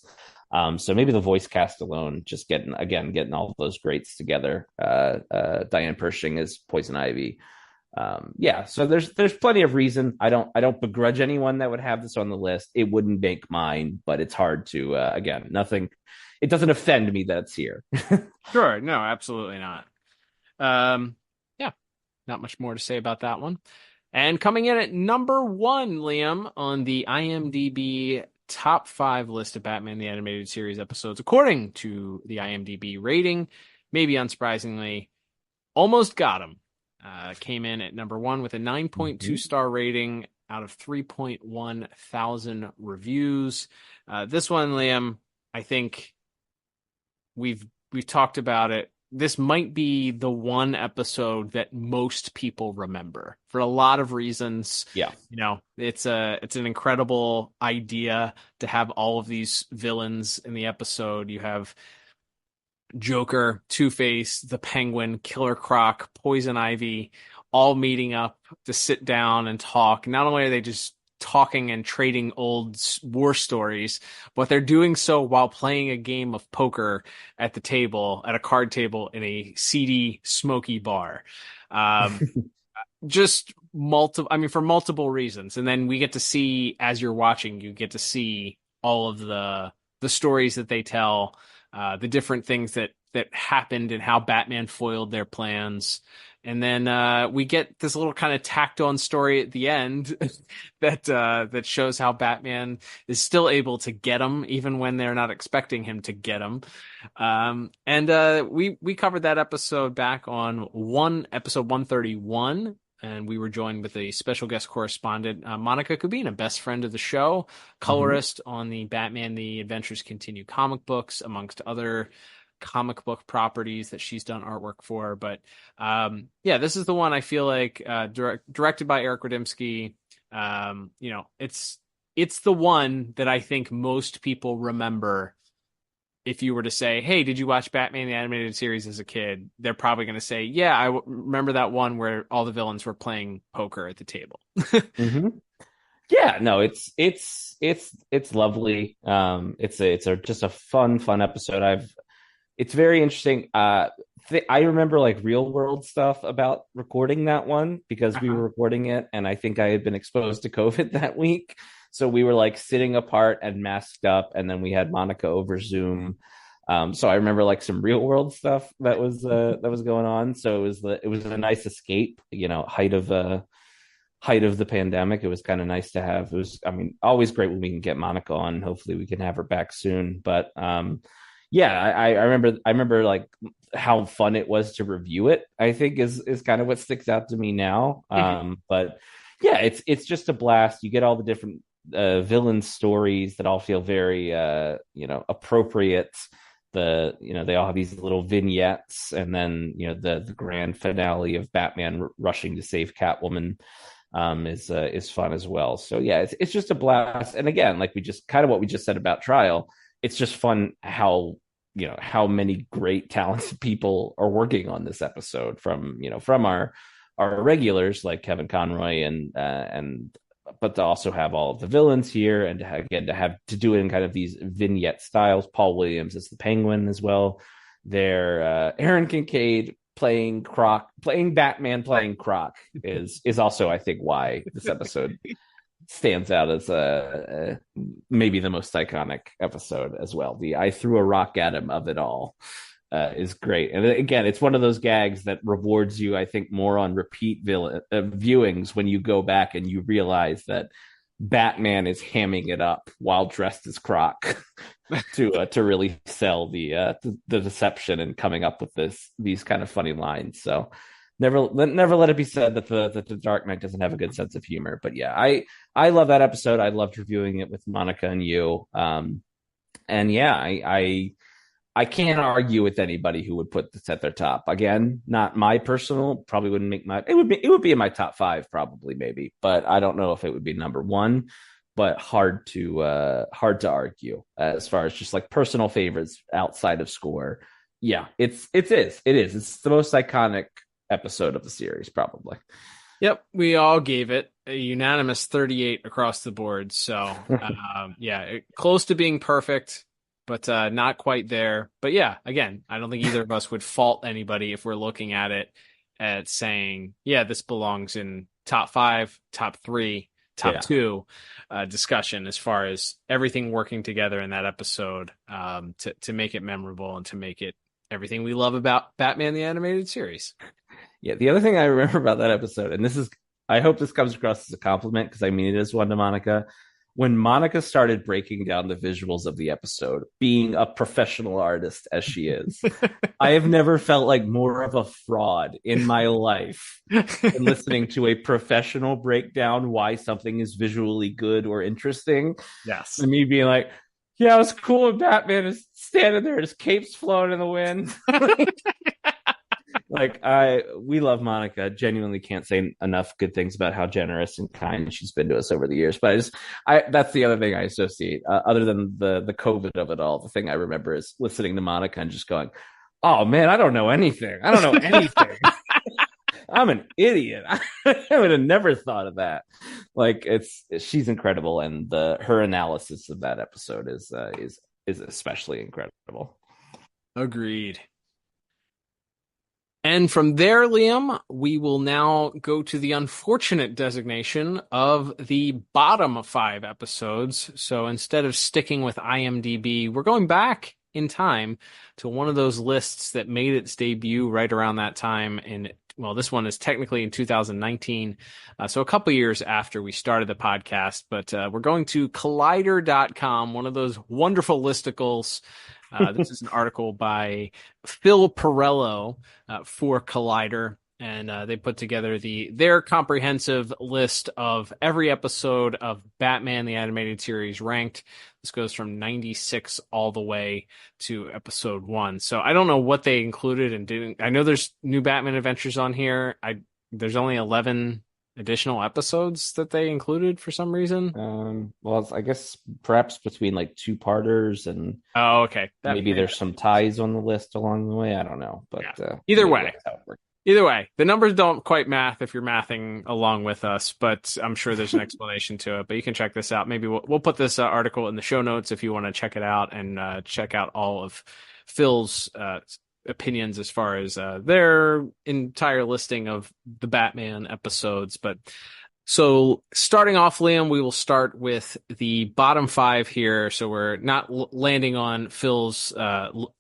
So maybe the voice cast alone, just getting all of those greats together. Diane Pershing is Poison Ivy. So there's plenty of reason. I don't begrudge anyone that would have this on the list. It wouldn't make mine, but it's hard to nothing. It doesn't offend me that it's here. Sure, no, absolutely not. Not much more to say about that one. And coming in at number 1, Liam, on the IMDb top 5 list of Batman the Animated Series episodes, according to the IMDb rating, maybe unsurprisingly, Almost Got Him. Came in at number 1 with a 9.2 star rating out of 3.1 thousand reviews. This one, Liam, I think we've talked about it. This might be the one episode that most people remember for a lot of reasons. Yeah. It's an incredible idea to have all of these villains in the episode. You have Joker, Two-Face, the Penguin, Killer Croc, Poison Ivy, all meeting up to sit down and talk. Not only are they just talking and trading old war stories, but they're doing so while playing a game of poker at a card table in a seedy, smoky bar. Just for multiple reasons. And then we get to see, as you're watching, you get to see all of the stories that they tell, the different things that that happened and how Batman foiled their plans. And then we get this little kind of tacked on story at the end that shows how Batman is still able to get him even when they're not expecting him to get him. We covered that episode back on episode 131. And we were joined with a special guest correspondent, Monica Kubina, best friend of the show, colorist on the Batman The Adventures Continue comic books, amongst other comic book properties that she's done artwork for. But this is the one I feel like directed by Eric Radimski. It's the one that I think most people remember. If you were to say, hey, did you watch Batman the Animated Series as a kid? They're probably going to say, yeah, I remember that one where all the villains were playing poker at the table. Yeah, no, it's lovely. It's just a fun episode. It's very interesting. I remember like real world stuff about recording that one because we were recording it, and I think I had been exposed to COVID that week. So we were like sitting apart and masked up, and then we had Monica over Zoom. So I remember like some real world stuff that was going on. So it was a nice escape, height of the pandemic. It was kind of nice to have. It was, I mean, always great when we can get Monica on. Hopefully we can have her back soon. But I remember like how fun it was to review it. I think is kind of what sticks out to me now. But yeah, it's just a blast. You get all the different villain stories that all feel very appropriate. They all have these little vignettes, and then the grand finale of Batman rushing to save Catwoman is fun as well. So yeah, it's just a blast. And again, like we just kind of what we just said about Trial, it's just fun how many great talented people are working on this episode from our regulars like Kevin Conroy and but to also have all of the villains here, and to have to do it in kind of these vignette styles. Paul Williams is the Penguin as well. There, Aaron Kincaid playing Batman playing Croc is also, I think, why this episode stands out as maybe the most iconic episode as well. The I threw a rock at him of it all is great. And again, it's one of those gags that rewards you, I think, more on repeat viewings when you go back and you realize that Batman is hamming it up while dressed as Croc to really sell the deception and coming up with these kind of funny lines. So never let it be said that the Dark Knight doesn't have a good sense of humor. But yeah, I love that episode. I loved reviewing it with Monica and you. And yeah, I can't argue with anybody who would put this at their top. Again, not my personal, probably wouldn't make it would be in my top 5 probably, maybe, but I don't know if it would be number 1, but hard to argue as far as just like personal favorites outside of score. Yeah, it is. It's the most iconic episode of the series, probably. Yep, we all gave it a unanimous 38 across the board. So close to being perfect, but not quite there. But yeah, again, I don't think either of us would fault anybody if we're looking at it at saying, yeah, this belongs in top 5, top 3, top 2 discussion as far as everything working together in that episode to make it memorable and to make it everything we love about Batman the Animated Series. Yeah, the other thing I remember about that episode, and I hope this comes across as a compliment because I mean it is one to Monica. When Monica started breaking down the visuals of the episode, being a professional artist as she is, I have never felt like more of a fraud in my life than listening to a professional break down why something is visually good or interesting. Yes. And me being like, yeah, it was cool when Batman is standing there, his cape's flowing in the wind. We love Monica. Genuinely can't say enough good things about how generous and kind she's been to us over the years. But that's the other thing I associate, other than the COVID of it all. The thing I remember is listening to Monica and just going, "Oh man, I don't know anything. I don't know anything. I'm an idiot. I would have never thought of that." Like she's incredible, and her analysis of that episode is especially incredible. Agreed. And from there, Liam, we will now go to the unfortunate designation of the bottom 5 episodes. So instead of sticking with IMDb, we're going back in time to one of those lists that made its debut right around that time well, this one is technically in 2019, so a couple years after we started the podcast, but we're going to Collider.com, one of those wonderful listicles. This is an article by Phil Perello for Collider, and they put together their comprehensive list of every episode of Batman the Animated Series ranked. This goes from 96 all the way to episode 1. So I don't know what they included and didn't. I know there's new Batman Adventures on here. There's only 11 additional episodes that they included for some reason. Well, I guess perhaps between like two-parters and okay, maybe there's some ties on the list along the way. I don't know, but yeah. Either way, the numbers don't quite math if you're mathing along with us, but I'm sure there's an explanation to it. But you can check this out. Maybe we'll put this article in the show notes if you want to check it out and check out all of Phil's opinions as far as their entire listing of the Batman episodes. But so starting off, Liam, we will start with the bottom 5 here. So we're not landing on Phil's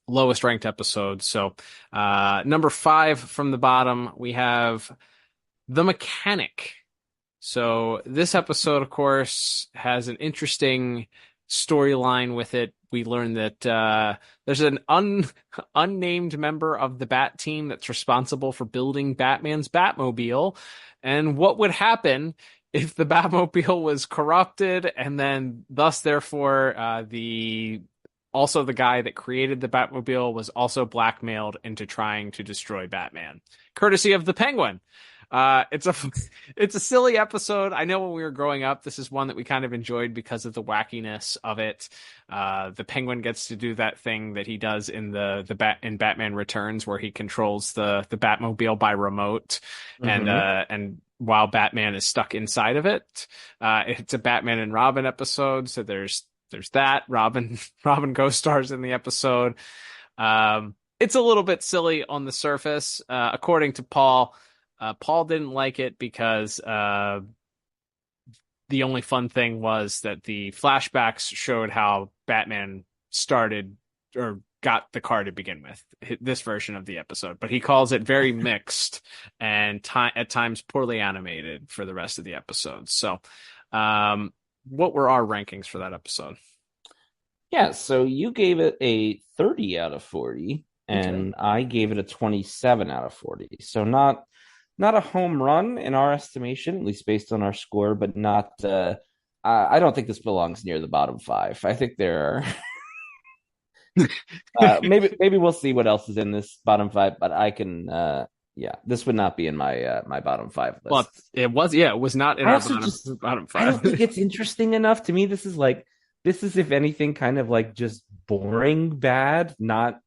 lowest ranked episode. So number 5 from the bottom, we have The Mechanic. So this episode, of course, has an interesting storyline with it. We learn that there's an unnamed member of the Bat team that's responsible for building Batman's Batmobile. And what would happen if the Batmobile was corrupted and then thus therefore also the guy that created the Batmobile was also blackmailed into trying to destroy Batman, courtesy of the Penguin. It's a silly episode. I know when we were growing up, this is one that we kind of enjoyed because of the wackiness of it. The Penguin gets to do that thing that he does in in Batman Returns, where he controls the Batmobile by remote, and while Batman is stuck inside of it. It's a Batman and Robin episode, so there's that. Robin co-stars in the episode. It's a little bit silly on the surface, according to Paul. Paul didn't like it because the only fun thing was that the flashbacks showed how Batman started or got the car to begin with, this version of the episode. But he calls it very mixed and at times poorly animated for the rest of the episode. So what were our rankings for that episode? Yeah, so you gave it a 30 out of 40, and I gave it a 27 out of 40. So not a home run in our estimation, at least based on our score, but not. I don't think this belongs near the bottom 5. I think there are. Maybe we'll see what else is in this bottom 5, but I can. This would not be in my my bottom 5 list. Well, it was. Yeah, it was not in our bottom 5. I don't think it's interesting enough to me. This is if anything kind of like just boring bad, not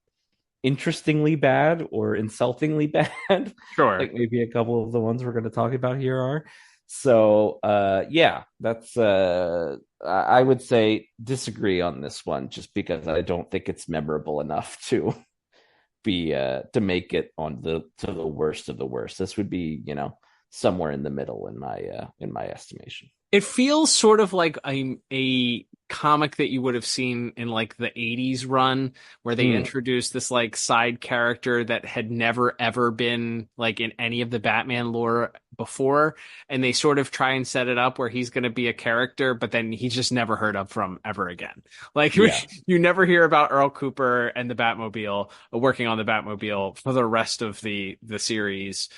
interestingly bad or insultingly bad. Sure. Like maybe a couple of the ones we're going to talk about here are. So that's I would say disagree on this one, just because I don't think it's memorable enough to be to make it on to the worst of the worst. This would be, somewhere in the middle in my estimation. It feels sort of like a comic that you would have seen in like the 80s run, where they introduced this like side character that had never ever been like in any of the Batman lore before, and they sort of try and set it up where he's going to be a character, but then he's just never heard of from ever again. Like you never hear about Earl Cooper and the Batmobile working on the Batmobile for the rest of the series.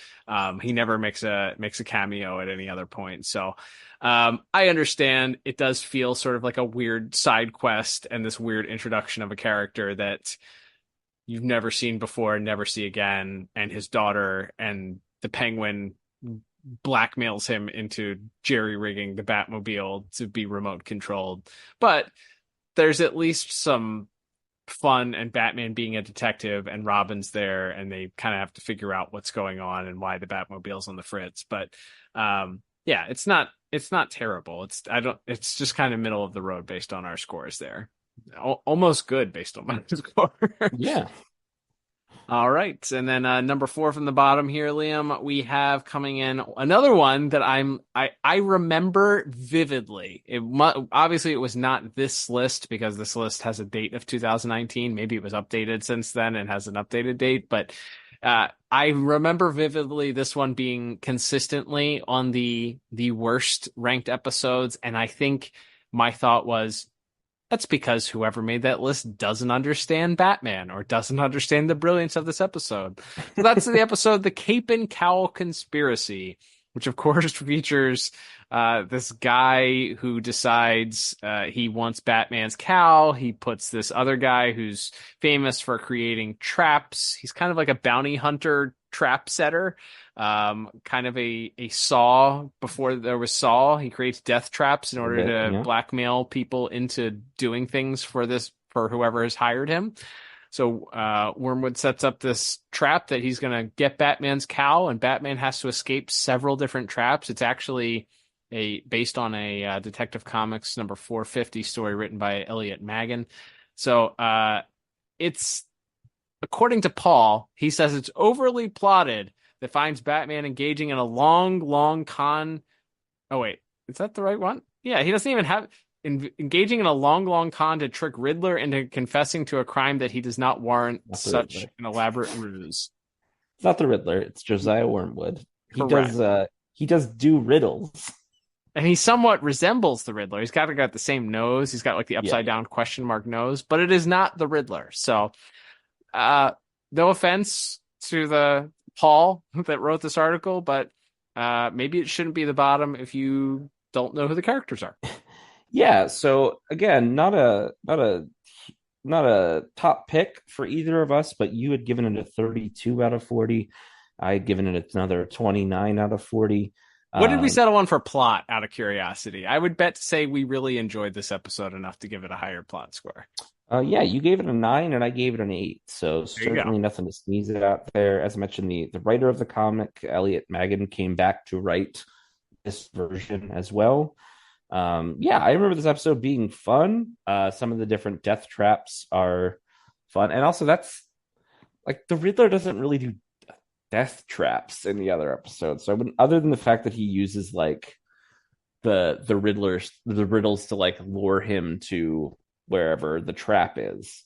He never makes a cameo at any other point. So I understand it does feel sort of like a weird side quest and this weird introduction of a character that you've never seen before and never see again. And his daughter and the Penguin blackmails him into jerry-rigging the Batmobile to be remote controlled. But there's at least some fun, and Batman being a detective and Robin's there, and they kind of have to figure out what's going on and why the Batmobile's on the fritz. But it's not terrible. It's just kind of middle of the road based on our scores there. Almost good based on my score. Yeah. All right. And then number 4 from the bottom here, Liam, we have coming in another one that I remember vividly. Obviously it was not this list because this list has a date of 2019. Maybe it was updated since then and has an updated date, but I remember vividly this one being consistently on the worst ranked episodes, and I think my thought was, that's because whoever made that list doesn't understand Batman or doesn't understand the brilliance of this episode. So that's the episode, The Cape and Cowl Conspiracy, which of course features this guy who decides he wants Batman's cowl. He puts this other guy who's famous for creating traps. He's kind of like a bounty hunter trap setter. Kind of a Saw before there was Saw. He creates death traps in order to blackmail people into doing things for whoever has hired him. So Wormwood sets up this trap that he's going to get Batman's cowl, and Batman has to escape several different traps. It's actually based on a Detective Comics number 450 story written by Elliot Maggin. So it's, according to Paul, he says it's overly plotted that finds Batman engaging in a long con. Oh, wait, is that the right one? Yeah, he doesn't even have engaging in a long con to trick Riddler into confessing to a crime that he does not warrant such an elaborate ruse. It's not the Riddler. It's Josiah Wormwood. Correct. He does do riddles. And he somewhat resembles the Riddler. He's got the same nose. He's got like the upside down question mark nose, but it is not the Riddler. So, no offense to the Paul that wrote this article, but maybe it shouldn't be the bottom if you don't know who the characters are. Yeah. So again, not a top pick for either of us, but you had given it a 32 out of 40. I had given it another 29 out of 40. What did we settle on for plot, out of curiosity? I would bet to say we really enjoyed this episode enough to give it a higher plot score. Yeah, you gave it a 9 and I gave it an 8. So certainly nothing to sneeze at out there. As I mentioned, the writer of the comic, Elliot Maggin, came back to write this version as well. Yeah, I remember this episode being fun. Some of the different death traps are fun. And also that's like the Riddler doesn't really do death traps in the other episodes. So other than the fact that he uses like the riddles to like lure him to wherever the trap is,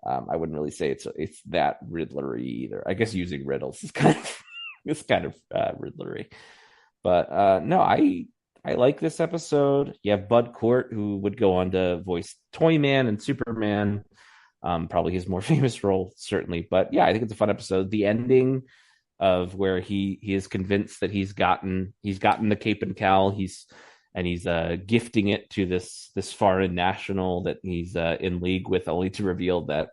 I wouldn't really say it's that Riddlery either. I guess using riddles is kind of Riddlery. But no, I like this episode. You have Bud Cort, who would go on to voice Toyman and Superman. Probably his more famous role, certainly. But yeah, I think it's a fun episode. The ending of where he is convinced that he's gotten the cape and cowl. He's gifting it to this foreign national that he's in league with, only to reveal that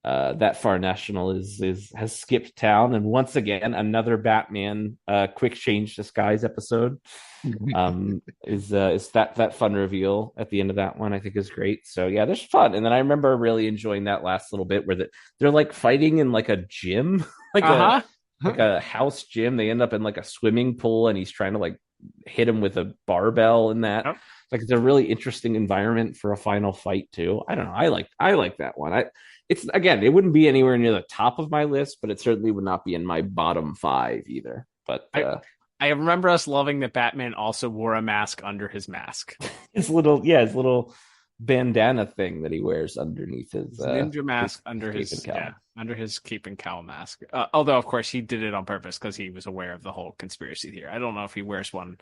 that foreign national has skipped town. And once again, another Batman quick change disguise episode is that fun reveal at the end of that one. I think is great. So yeah, there's fun. And then I remember really enjoying that last little bit where they're like fighting in like a gym, like a house gym. They end up in like a swimming pool, and he's trying to like hit him with a barbell and that. Yep. Like it's a really interesting environment for a final fight too. I don't know. I like that one. It's again, it wouldn't be anywhere near the top of my list, but it certainly would not be in my bottom 5 either. But I remember us loving that Batman also wore a mask under his mask. his little bandana thing that he wears underneath his ninja mask under his cape and cowl mask. Although of course he did it on purpose because he was aware of the whole conspiracy here. I don't know if he wears one,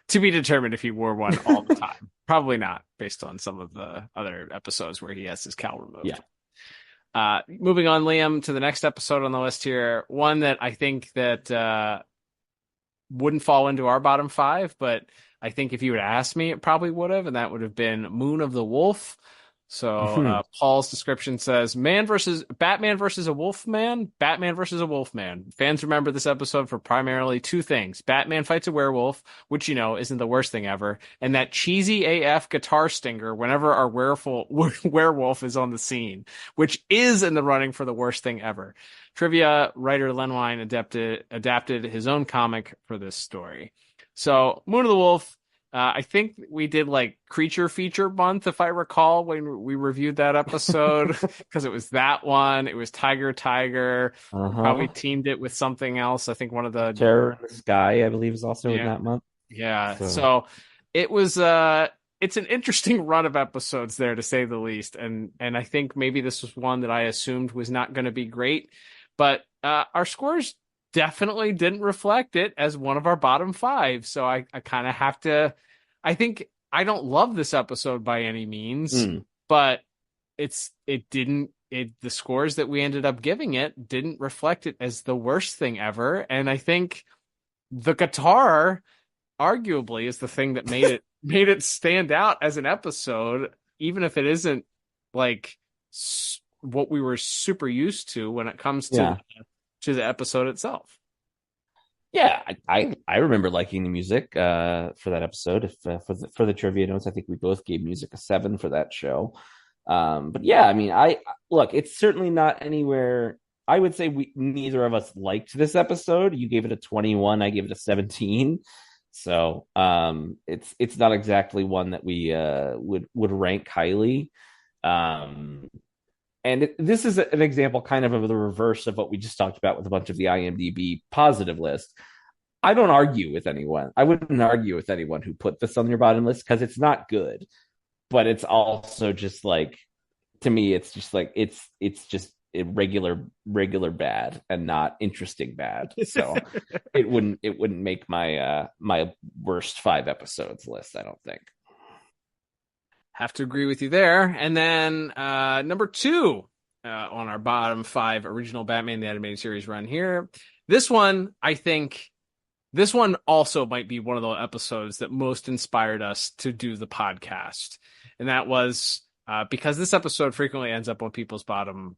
to be determined if he wore one all the time. Probably not, based on some of the other episodes where he has his cowl removed. Yeah. Moving on, Liam, to the next episode on the list here. One that I think that wouldn't fall into our bottom 5, but I think if you would ask me, it probably would have, and that would have been Moon of the Wolf. So Paul's description says, Batman versus a wolf man, Batman versus a wolf man. Fans remember this episode for primarily 2 things. Batman fights a werewolf, which, isn't the worst thing ever, and that cheesy AF guitar stinger whenever our werewolf is on the scene, which is in the running for the worst thing ever. Trivia writer Len Wein adapted his own comic for this story. So Moon of the Wolf I think we did like Creature Feature Month, if I recall, when we reviewed that episode, because it was that one. It was Tiger Tiger. We probably Uh-huh. teamed it with something else. I think one of the Terror in the Sky, I believe, is also in yeah that month. yeah. So So it was it's an interesting run of episodes there to say the least, and I think maybe this was one that I assumed was not going to be great, but our scores definitely didn't reflect it as one of our bottom five. So I kind of have to. I think I don't love this episode by any means, mm, but it didn't the scores that we ended up giving it didn't reflect it as the worst thing ever, and I think the guitar arguably is the thing that made it stand out as an episode, even if it isn't like what we were super used to when it comes yeah. to the episode itself. Yeah, I remember liking the music for that episode. If for the trivia notes, I think we both gave music a 7 for that show. But yeah, I mean, I look, it's certainly not anywhere. I would say we neither of us liked this episode. You gave it a 21, I gave it a 17. So it's not exactly one that we would rank highly. Um, and this is an example kind of the reverse of what we just talked about with a bunch of the IMDb positive list. I don't argue with anyone. I wouldn't argue with anyone who put this on your bottom list because it's not good, but it's also just like, to me, it's just like it's just regular bad and not interesting bad. So it wouldn't make my worst 5 episodes list, I don't think. Have to agree with you there. And then number 2 on our bottom 5 original Batman the Animated Series run here. This one, I think, this one also might be one of the episodes that most inspired us to do the podcast. And that was because this episode frequently ends up on people's bottom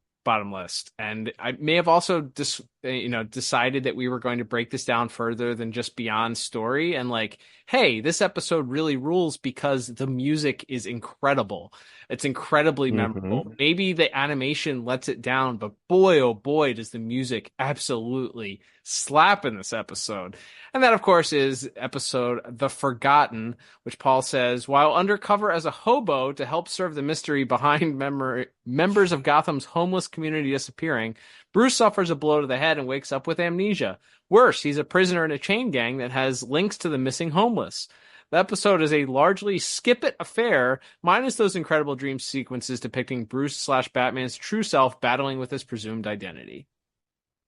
list. And I may have also decided that we were going to break this down further than just beyond story, and like, hey, this episode really rules because the music is incredible. It's incredibly memorable. Mm-hmm. Maybe the animation lets it down, but boy, oh boy, does the music absolutely slap in this episode. And that, of course, is episode The Forgotten, which Paul says, while undercover as a hobo to help serve the mystery behind members of Gotham's homeless community disappearing, Bruce suffers a blow to the head and wakes up with amnesia. Worse, he's a prisoner in a chain gang that has links to the missing homeless. The episode is a largely skip-it affair, minus those incredible dream sequences depicting Bruce/Batman's true self battling with his presumed identity.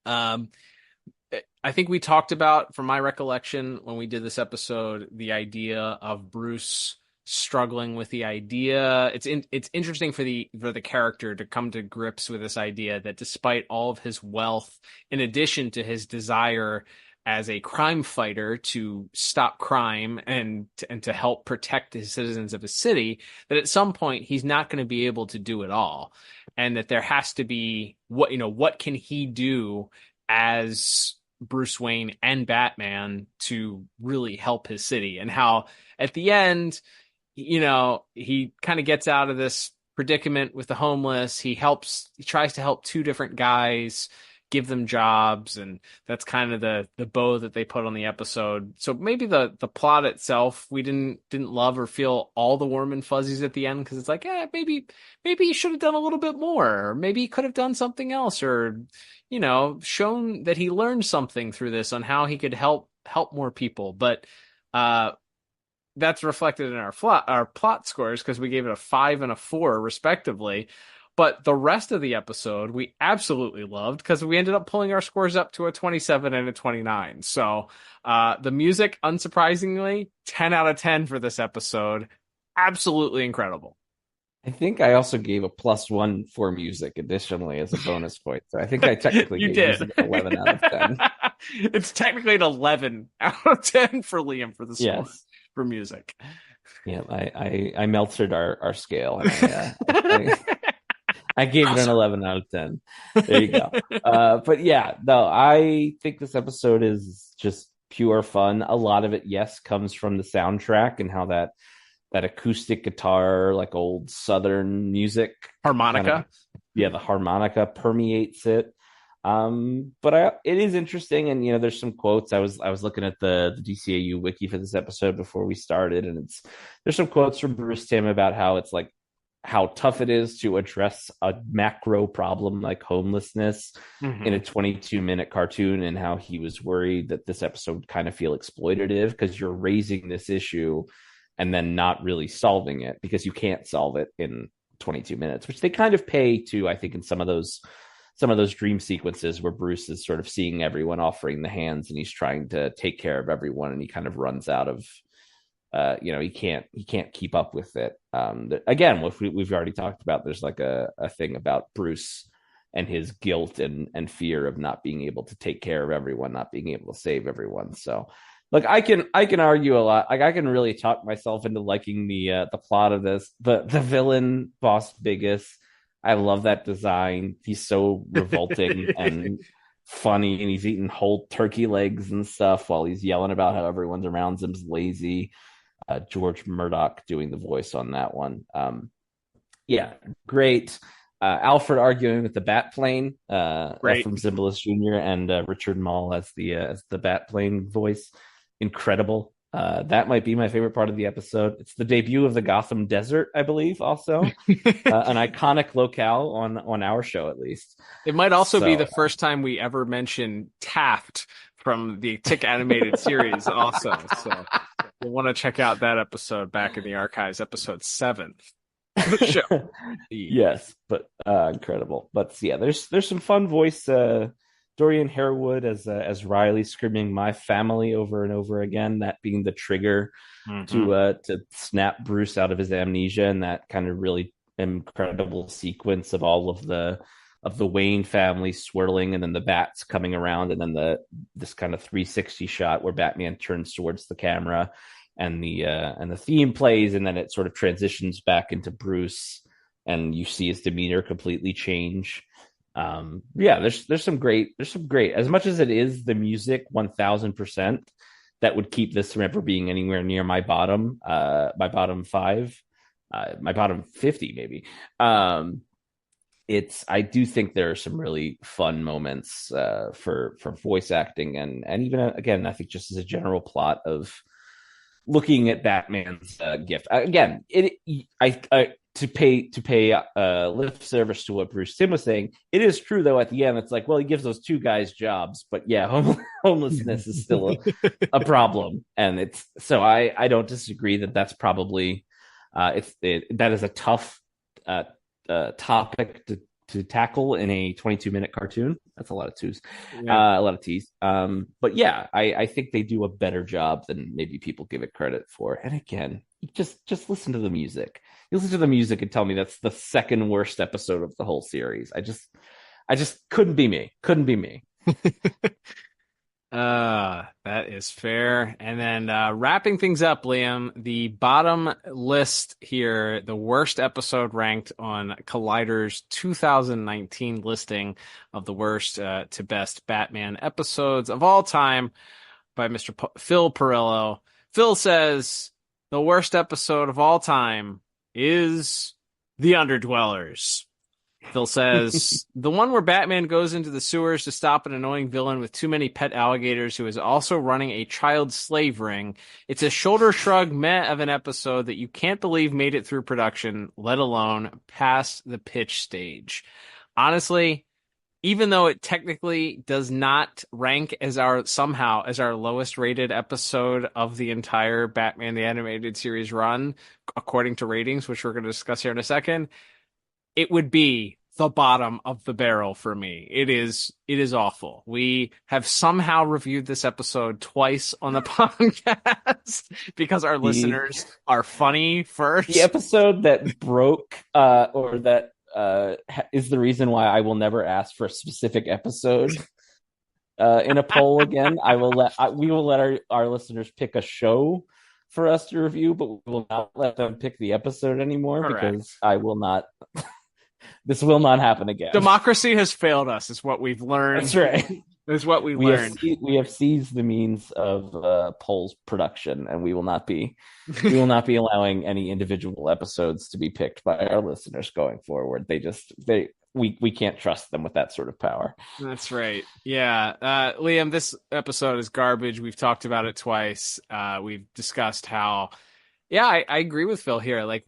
I think we talked about, from my recollection, when we did this episode, the idea of Bruce struggling with the idea. It's interesting for the character to come to grips with this idea that despite all of his wealth, in addition to his desire as a crime fighter to stop crime and to help protect the citizens of his city, that at some point he's not going to be able to do it all, and that there has to be what can he do as Bruce Wayne and Batman to really help his city, and how at the end, he kind of gets out of this predicament with the homeless. He tries to help 2 different guys, give them jobs, and that's kind of the bow that they put on the episode. So maybe the plot itself we didn't love or feel all the warm and fuzzies at the end, because it's like, maybe he should have done a little bit more, or maybe he could have done something else, or shown that he learned something through this on how he could help more people. But that's reflected in our plot scores, because we gave it a 5 and a 4 respectively. But the rest of the episode we absolutely loved, because we ended up pulling our scores up to a 27 and a 29. So the music, unsurprisingly, 10 out of 10 for this episode. Absolutely incredible. I think I also gave a +1 for music additionally as a bonus point. So I think I technically You gave did. music an 11 out of 10. It's technically an 11 out of 10 for Liam for the score. Yes. For music. Yeah, I melted our scale. And I gave it an 11 out of 10. There you go. But yeah, no, I think this episode is just pure fun. A lot of it, yes, comes from the soundtrack and how that acoustic guitar, like old Southern music, Harmonica. the harmonica permeates it. But it is interesting, and there's some quotes. I was looking at the DCAU wiki for this episode before we started, and there's some quotes from Bruce Timm about how it's like how tough it is to address a macro problem like homelessness in a 22-minute cartoon, and how he was worried that this episode would kind of feel exploitative because you're raising this issue and then not really solving it because you can't solve it in 22 minutes, which they kind of pay to, I think, in some of those dream sequences where Bruce is sort of seeing everyone offering the hands and he's trying to take care of everyone, and he kind of runs out of he can't keep up with it. Again, we've already talked about, there's like a thing about Bruce and his guilt and fear of not being able to take care of everyone, not being able to save everyone. So look, I can argue a lot. Like, I can really talk myself into liking the plot of this. The villain, Boss Biggest, I love that design. He's so revolting and funny, and he's eating whole turkey legs and stuff while he's yelling about how everyone around him's lazy. George Murdoch doing the voice on that one. Yeah, great. Alfred arguing with the bat plane from Zimbalist Jr. and Richard Mall as the bat plane voice. Incredible. That might be my favorite part of the episode. It's the debut of the Gotham Desert, I believe, also. An iconic locale on our show, at least. It might also be the first time we ever mention Taft from the Tick animated series also. So you'll want to check out that episode back in the archives, episode 7. The show. Yes, but incredible. But yeah, there's some fun voice. Dorian Harewood as Riley screaming "My family" over and over again, that being the trigger to snap Bruce out of his amnesia, and that kind of really incredible sequence of all of the Wayne family swirling, and then the bats coming around, and then this kind of 360 shot where Batman turns towards the camera, and the theme plays, and then it sort of transitions back into Bruce, and you see his demeanor completely change. There's some great, as much as it is the music 1000% that would keep this from ever being anywhere near my bottom 5, my bottom 50 maybe. I do think there are some really fun moments for voice acting, and even again, I think just as a general plot of looking at Batman's gift. Again, to pay lip service to what Bruce Timm was saying, it is true though. At the end, it's like, well, he gives those 2 guys jobs, but yeah, homelessness is still a problem, and I don't disagree that that's probably that is a tough topic to tackle in a 22-minute cartoon. That's a lot of twos, a lot of T's. But yeah, I think they do a better job than maybe people give it credit for. And again, just listen to the music. You listen to the music and tell me that's the second worst episode of the whole series. I just couldn't be me. That is fair. And then wrapping things up, Liam, the bottom list here, the worst episode ranked on Collider's 2019 listing of the worst to best Batman episodes of all time by Mr. Phil Perillo. Phil says the worst episode of all time is The Underdwellers. Phil says, the one where Batman goes into the sewers to stop an annoying villain with too many pet alligators who is also running a child slave ring. It's a shoulder shrug meh of an episode that you can't believe made it through production, let alone past the pitch stage. Honestly, even though it technically does not rank as our lowest rated episode of the entire Batman the Animated Series run, according to ratings, which we're going to discuss here in a second, it would be the bottom of the barrel for me. It is awful. We have somehow reviewed this episode twice on the podcast because our listeners are funny first. The episode that broke or that is the reason why I will never ask for a specific episode in a poll again. We will let our listeners pick a show for us to review, but we will not let them pick the episode anymore. Correct. Because I will not. This will not happen again. Democracy has failed us, is what we've learned. That's right. Is what we learned. We have seized the means of polls production, and we will not be allowing any individual episodes to be picked by our listeners going forward. we can't trust them with that sort of power. That's right. Yeah. Liam, this episode is garbage. We've talked about it twice. We've discussed how, yeah, I agree with Phil here. Like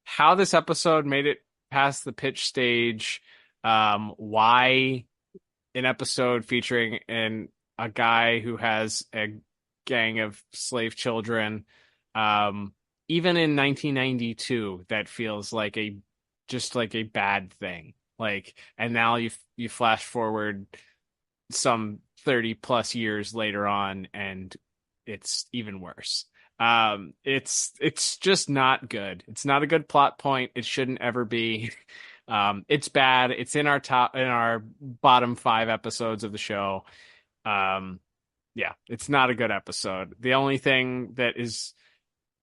how this episode made it past the pitch stage. Why an episode featuring a guy who has a gang of slave children, even in 1992, that feels like just like a bad thing. Like, and now you flash forward some 30 plus years later on, and it's even worse. It's just not good. It's not a good plot point. It shouldn't ever be. It's bad. It's in our bottom 5 episodes of the show. Yeah, it's not a good episode. The only thing that is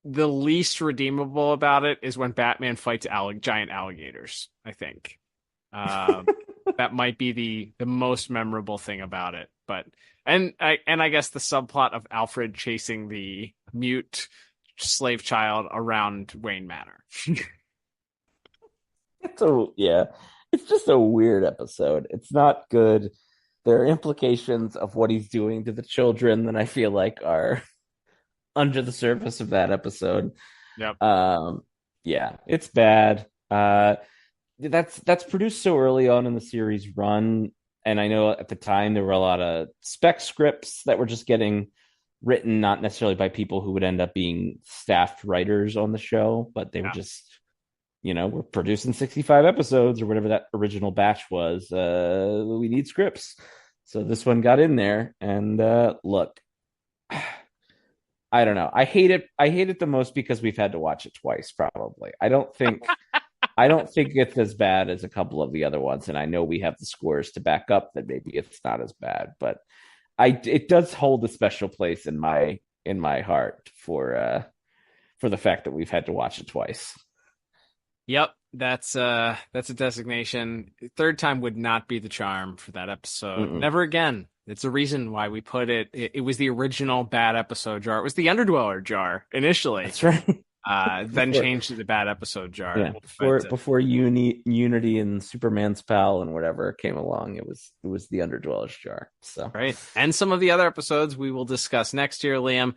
the least redeemable about it is when Batman fights giant alligators, I think. That might be the most memorable thing about it. But I guess the subplot of Alfred chasing the mute slave child around Wayne Manor. It's just a weird episode. It's not good. There are implications of what he's doing to the children that I feel like are under the surface of that episode. Yep. Yeah, it's bad. That's produced so early on in the series run, and I know at the time there were a lot of spec scripts that were just getting written, not necessarily by people who would end up being staffed writers on the show, but they were just, we're producing 65 episodes or whatever that original batch was. We need scripts. So this one got in there, and look, I don't know. I hate it. I hate it the most because we've had to watch it twice, probably. I don't think it's as bad as a couple of the other ones, and I know we have the scores to back up that maybe it's not as bad, but it does hold a special place in my heart for the fact that we've had to watch it twice. Yep, that's a designation. Third time would not be the charm for that episode. Mm-mm. Never again. It's a reason why we put it. It was the original bad episode jar. It was the Underdweller jar initially. That's right. Then changed to the bad episode jar. Yeah, before Unity and Superman's Pal and whatever came along, it was the Underdwellers jar. So right, and some of the other episodes we will discuss next year, Liam.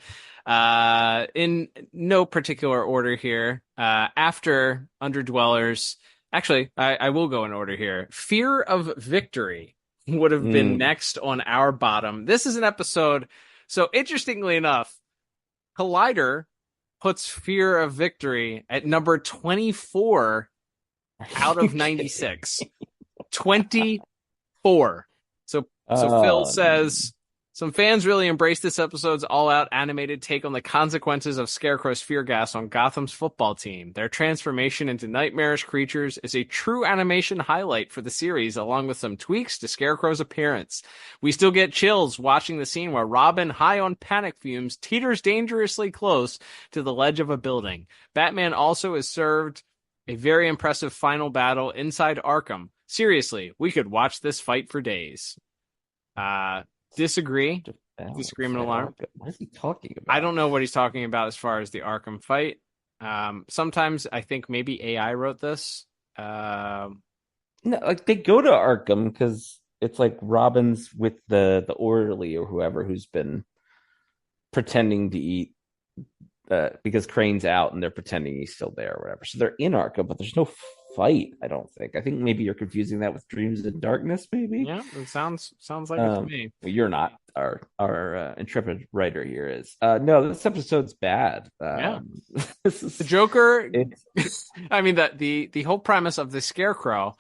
In no particular order here. After Underdwellers, actually, I will go in order here. Fear of Victory would have been next on our bottom. This is an episode. So interestingly enough, Collider puts Fear of Victory at number 24 out of 96. 24. So Phil says, some fans really embraced this episode's all-out animated take on the consequences of Scarecrow's fear gas on Gotham's football team. Their transformation into nightmarish creatures is a true animation highlight for the series, along with some tweaks to Scarecrow's appearance. We still get chills watching the scene where Robin, high on panic fumes, teeters dangerously close to the ledge of a building. Batman also is served a very impressive final battle inside Arkham. Seriously, we could watch this fight for days. Disagree. Disagreement alarm. What is he talking about? I don't know what he's talking about as far as the Arkham fight. Sometimes I think maybe AI wrote this. No, like they go to Arkham because it's like Robin's with the orderly or whoever who's been pretending to eat because Crane's out and they're pretending he's still there or whatever. So they're in Arkham, but there's no fight, I don't think. I think maybe you're confusing that with Dreams in Darkness, maybe. Yeah, it sounds like it to me. Well, you're not. Our intrepid writer here is. No, this episode's bad. Yeah. The Joker. I mean, the whole premise of the Scarecrow,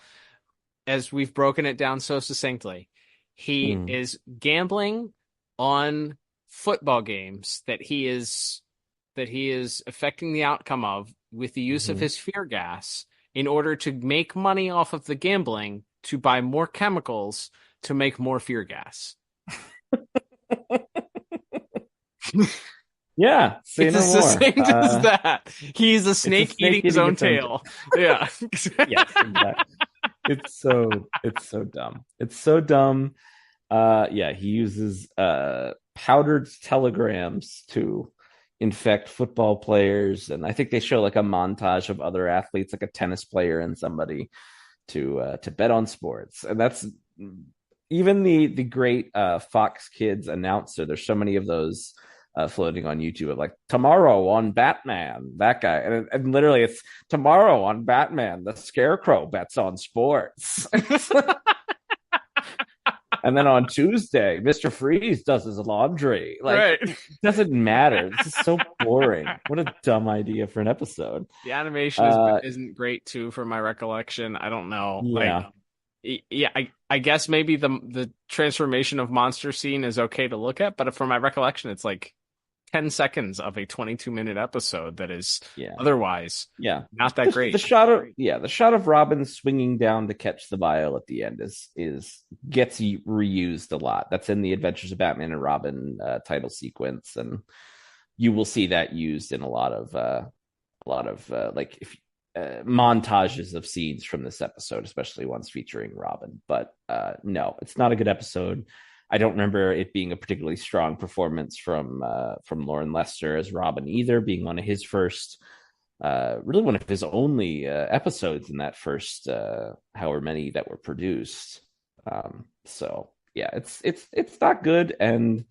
as we've broken it down so succinctly, he is gambling on football games that he is affecting the outcome of with the use of his fear gas, in order to make money off of the gambling to buy more chemicals to make more fear gas. Yeah. It's as succinct as that. He's a snake eating his own tail. Yeah. Yes, exactly. It's so dumb. It's so dumb. Yeah, he uses powdered telegrams to infect football players, and I think they show like a montage of other athletes, like a tennis player and somebody, to bet on sports, and that's even the great Fox Kids announcer. There's so many of those floating on YouTube of like tomorrow on Batman, that guy, and literally it's tomorrow on Batman, the Scarecrow bets on sports. And then on Tuesday, Mr. Freeze does his laundry. Like, Right. It doesn't matter. This is so boring. What a dumb idea for an episode. The animation isn't great too, from my recollection. I don't know. Yeah. I guess maybe the transformation of monster scene is okay to look at, but from my recollection, it's like 10 seconds of a 22-minute episode that is otherwise not that great. The shot of Robin swinging down to catch the vial at the end gets reused a lot. That's in the Adventures of Batman and Robin title sequence, and you will see that used in a lot of montages of scenes from this episode, especially ones featuring Robin. But no, it's not a good episode. I don't remember it being a particularly strong performance from Lauren Lester as Robin either, being one of his first, really one of his only episodes in that first however many that were produced. So yeah, it's not good, and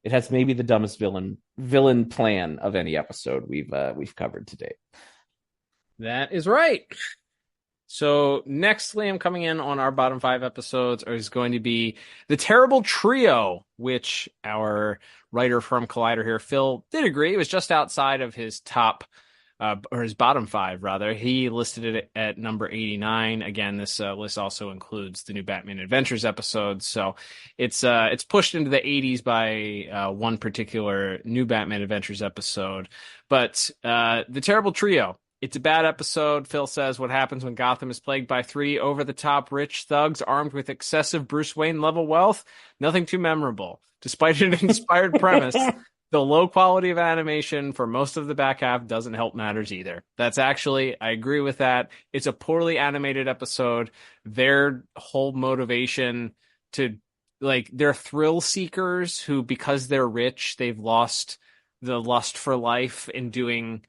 it has maybe the dumbest villain plan of any episode we've covered to date. That is right. So next, Liam, coming in on our bottom 5 episodes is going to be The Terrible Trio, which our writer from Collider here, Phil, did agree. It was just outside of his top, or his bottom 5, rather. He listed it at number 89. Again, this list also includes the new Batman Adventures episodes. So it's pushed into the 80s by one particular new Batman Adventures episode. But The Terrible Trio, it's a bad episode. Phil says, what happens when Gotham is plagued by 3 over-the-top rich thugs armed with excessive Bruce Wayne-level wealth? Nothing too memorable. Despite an inspired premise, the low quality of animation for most of the back half doesn't help matters either. That's actually, I agree with that. It's a poorly animated episode. Their whole motivation to, like, they're thrill seekers who, because they're rich, they've lost the lust for life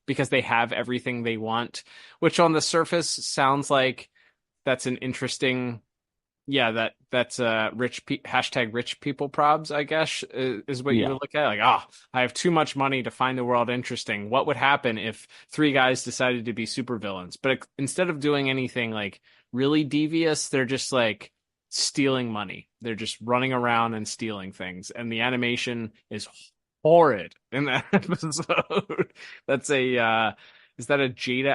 because they have everything they want, which on the surface sounds like that's an interesting, that's hashtag rich people probs, I guess, is what you would look at. Like, I have too much money to find the world interesting. What would happen if 3 guys decided to be supervillains? But instead of doing anything like really devious, they're just like stealing money. They're just running around and stealing things. And the animation is horrid in that episode. That's is that a Jade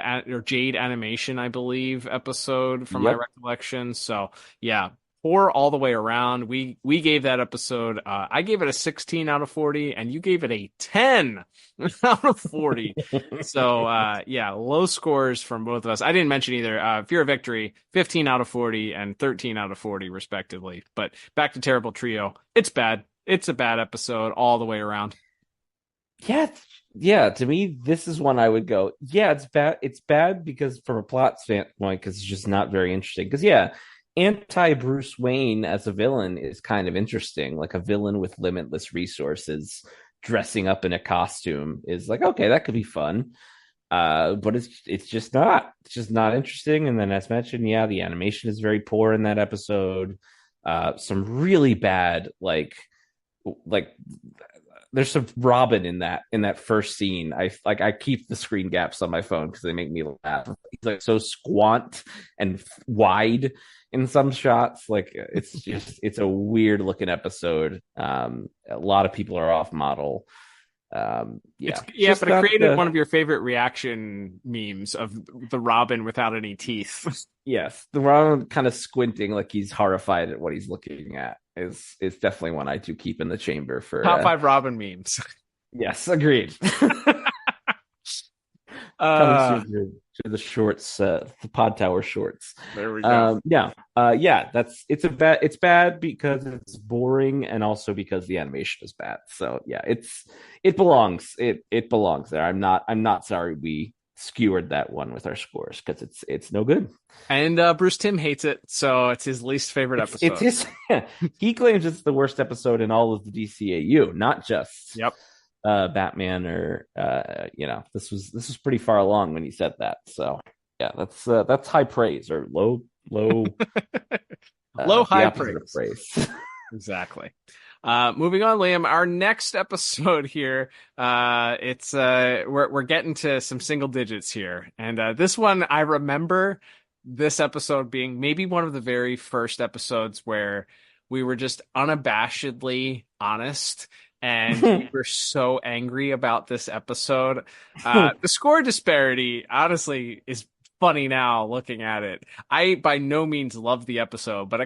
Animation, I believe, episode from my recollection? So yeah, poor all the way around. We gave that episode, I gave it a 16 out of 40, and you gave it a 10 out of 40. So low scores from both of us. I didn't mention either. Fear of Victory, 15 out of 40 and 13 out of 40 respectively. But back to Terrible Trio. It's bad. It's a bad episode all the way around. Yeah. To me, this is one I would go, it's bad. It's bad because from a plot standpoint, because it's just not very interesting. Because anti-Bruce Wayne as a villain is kind of interesting. Like a villain with limitless resources dressing up in a costume is like, okay, that could be fun. But it's just not. It's just not interesting. And then, as mentioned, the animation is very poor in that episode. Some really bad like there's some Robin in that first scene. I keep the screen gaps on my phone because they make me laugh. He's like so squat and wide in some shots. Like it's a weird looking episode. A lot of people are off model. But it created one of your favorite reaction memes of the Robin without any teeth. Yes, the Robin kind of squinting like he's horrified at what he's looking at is definitely one I do keep in the chamber for top 5 Robin memes. Yes, agreed. Coming soon to the shorts, the Pod Tower shorts. There we go. It's bad because it's boring, and also because the animation is bad. So it belongs there. I'm not sorry we skewered that one with our scores because it's no good. And Bruce Timm hates it, so it's his least favorite episode. He claims it's the worst episode in all of the DCAU, not just Batman or this was pretty far along when he said that. So that's high praise or low Low, Low, the high opposite of praise. praise. Exactly. Moving on, Liam, our next episode here, it's we're getting to some single digits here. And this one, I remember this episode being maybe one of the very first episodes where we were just unabashedly honest and we were so angry about this episode. The score disparity, honestly, is funny now looking at it. I by no means love the episode, but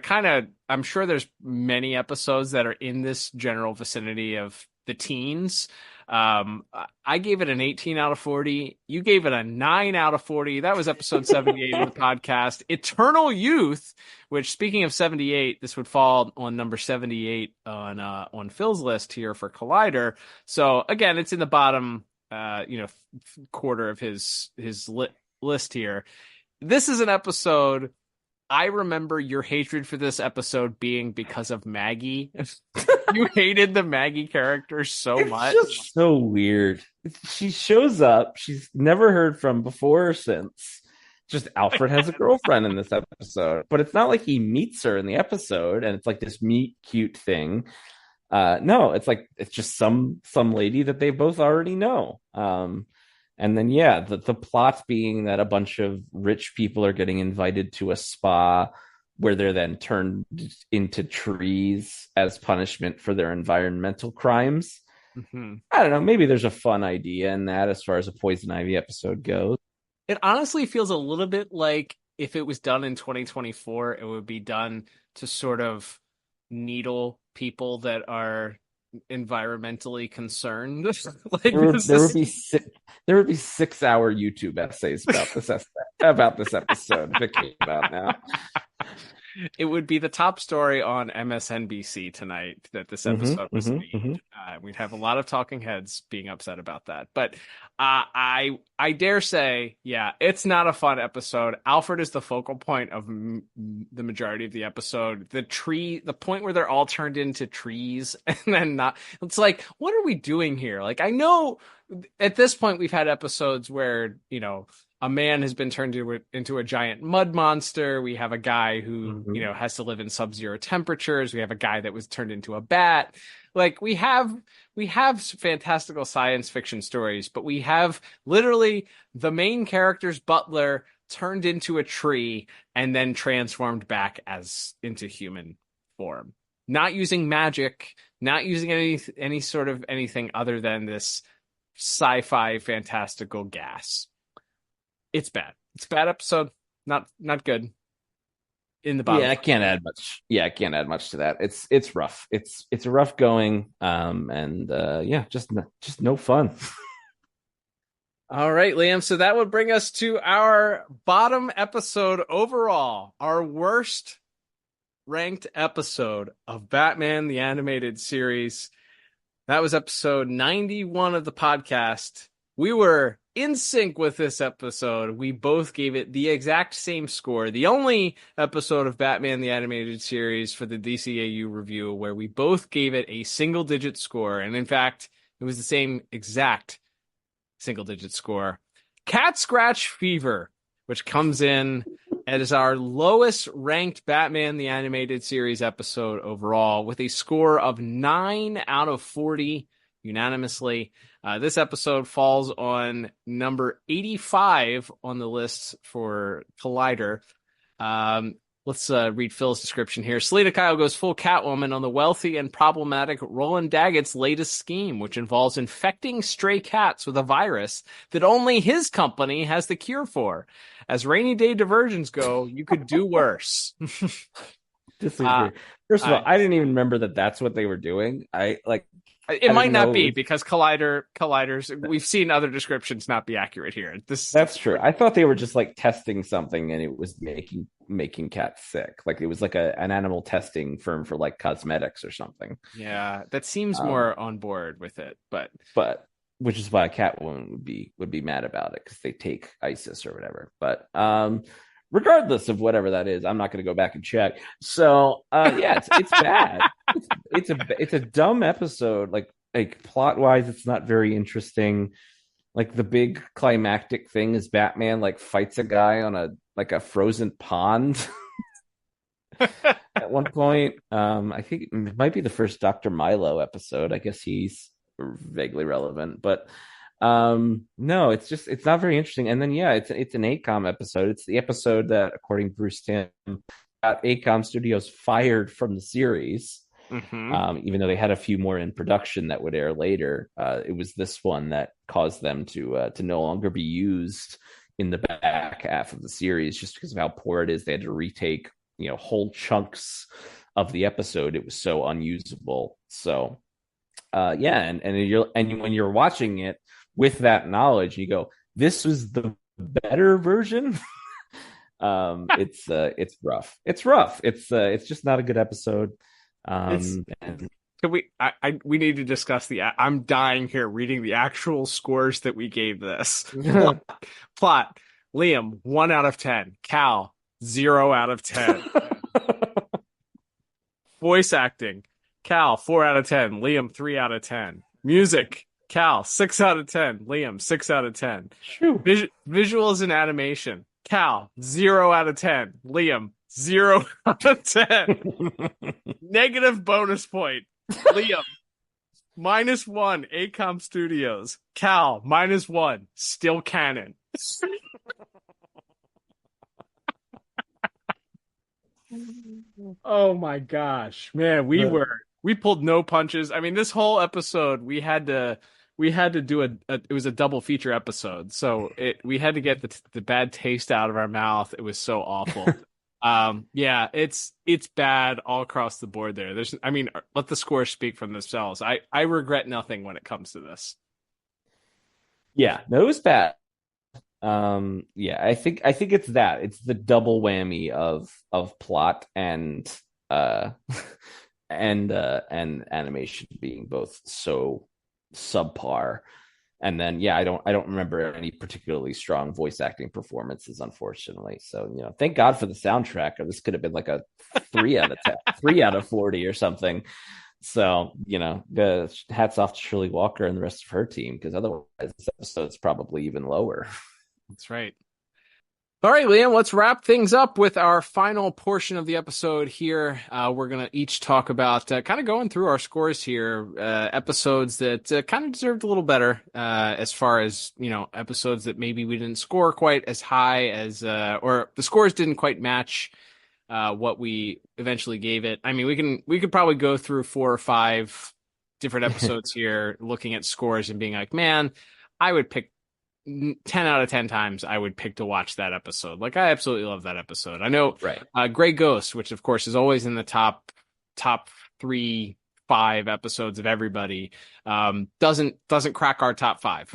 I'm sure there's many episodes that are in this general vicinity of the teens. I gave it an 18 out of 40. You gave it a 9 out of 40. That was episode 78 of the podcast. Eternal Youth, which, speaking of 78, this would fall on number 78 on Phil's list here for Collider. So again, it's in the bottom quarter of his list here. This is an episode. I remember your hatred for this episode being because of Maggie. You hated the Maggie character so much. It's just so weird. She shows up. She's never heard from before or since. Just Alfred has a girlfriend in this episode, but it's not like he meets her in the episode and it's like this meet cute thing. No, it's just some lady that they both already know. And then, the plot being that a bunch of rich people are getting invited to a spa where they're then turned into trees as punishment for their environmental crimes. Mm-hmm. I don't know. Maybe there's a fun idea in that as far as a Poison Ivy episode goes. It honestly feels a little bit like if it was done in 2024, it would be done to sort of needle people that are environmentally concerned. There would be 6-hour YouTube essays about this episode if it came out now. It would be the top story on MSNBC tonight that this episode was made. We'd have a lot of talking heads being upset about that. But I dare say, it's not a fun episode. Alfred is the focal point of the majority of the episode. The point where they're all turned into trees and then not. It's like, what are we doing here? Like, I know at this point we've had episodes where, a man has been turned into a giant mud monster. We have a guy who, has to live in sub-zero temperatures. We have a guy that was turned into a bat. Like we have fantastical science fiction stories, but we have literally the main character's butler turned into a tree and then transformed back into human form. Not using magic, not using any sort of anything other than this sci-fi fantastical gas. It's bad. It's a bad episode. Not good. In the bottom. Yeah, I can't add much. I can't add much to that. It's rough. It's a rough going. Just no fun. All right, Liam. So that would bring us to our bottom episode overall. Our worst ranked episode of Batman the Animated Series. That was episode 91 of the podcast. We were in sync with this episode. We both gave it the exact same score. The only episode of Batman the Animated Series for the DCAU review where we both gave it a single-digit score. And in fact, it was the same exact single-digit score. Cat Scratch Fever, which comes in as our lowest ranked Batman the Animated Series episode overall with a score of 9 out of 40 unanimously. This episode falls on number 85 on the list for Collider. Let's read Phil's description here. Selena Kyle goes full Catwoman on the wealthy and problematic Roland Daggett's latest scheme, which involves infecting stray cats with a virus that only his company has the cure for. As rainy day diversions go, you could do worse. Disagree. First of all, I didn't even remember that that's what they were doing. It might not be because colliders. We've seen other descriptions not be accurate here. That's true. I thought they were just like testing something, and it was making cats sick. Like it was like an animal testing firm for like cosmetics or something. Yeah, that seems more on board with it, but which is why a Catwoman would be mad about it because they take ISIS or whatever. But regardless of whatever that is, I'm not going to go back and check. So it's bad. It's a dumb episode. Like plot wise, it's not very interesting. Like the big climactic thing is Batman like fights a guy on a frozen pond. at one point. I think it might be the first Dr. Milo episode. I guess he's vaguely relevant, but no, it's not very interesting. And then yeah, it's an ACOM episode. It's the episode that, according to Bruce Timm, got ACOM Studios fired from the series. Even though they had a few more in production that would air later, it was this one that caused them to no longer be used in the back half of the series, just because of how poor it is. They had to retake, whole chunks of the episode. It was so unusable. So, yeah, and when you're watching it with that knowledge, you go, "This was the better version." It's rough. It's rough. It's just not a good episode. Can we need to discuss I'm dying here reading the actual scores that we gave this. Plot, Liam 1 out of 10, Cal 0 out of 10. Voice acting, Cal 4 out of 10, Liam 3 out of 10. Music, Cal 6 out of 10, Liam 6 out of 10. Visuals and animation, Cal 0 out of 10, Liam 0 out of 10. Negative bonus point, Liam -1, ACOM Studios. Cal -1, still canon. Oh my gosh, man, we pulled no punches. I mean, this whole episode we had to do it was a double feature episode, so we had to get the bad taste out of our mouth. It was so awful. Yeah, it's bad all across the board there. Let the scores speak for themselves. I regret nothing when it comes to this. Yeah, no, it was bad. Yeah, I think it's that. It's the double whammy of plot and and animation being both so subpar. And then, yeah, I don't remember any particularly strong voice acting performances, unfortunately. So, thank God for the soundtrack, or this could have been like a 3 out of 10, 3 out of 40 or something. So, hats off to Shirley Walker and the rest of her team, because otherwise this episode's probably even lower. That's right. All right, Liam, let's wrap things up with our final portion of the episode here. We're going to each talk about kind of going through our scores here, episodes that kind of deserved a little better, as far as, episodes that maybe we didn't score quite as high as, or the scores didn't quite match what we eventually gave it. I mean, we could probably go through 4 or 5 different episodes here, looking at scores and being like, man, I would pick 10 out of 10 times I would pick to watch that episode. Like, I absolutely love that episode. I know, right. Grey Ghost, which of course is always in the top 3, 5 episodes of everybody, doesn't crack our top 5,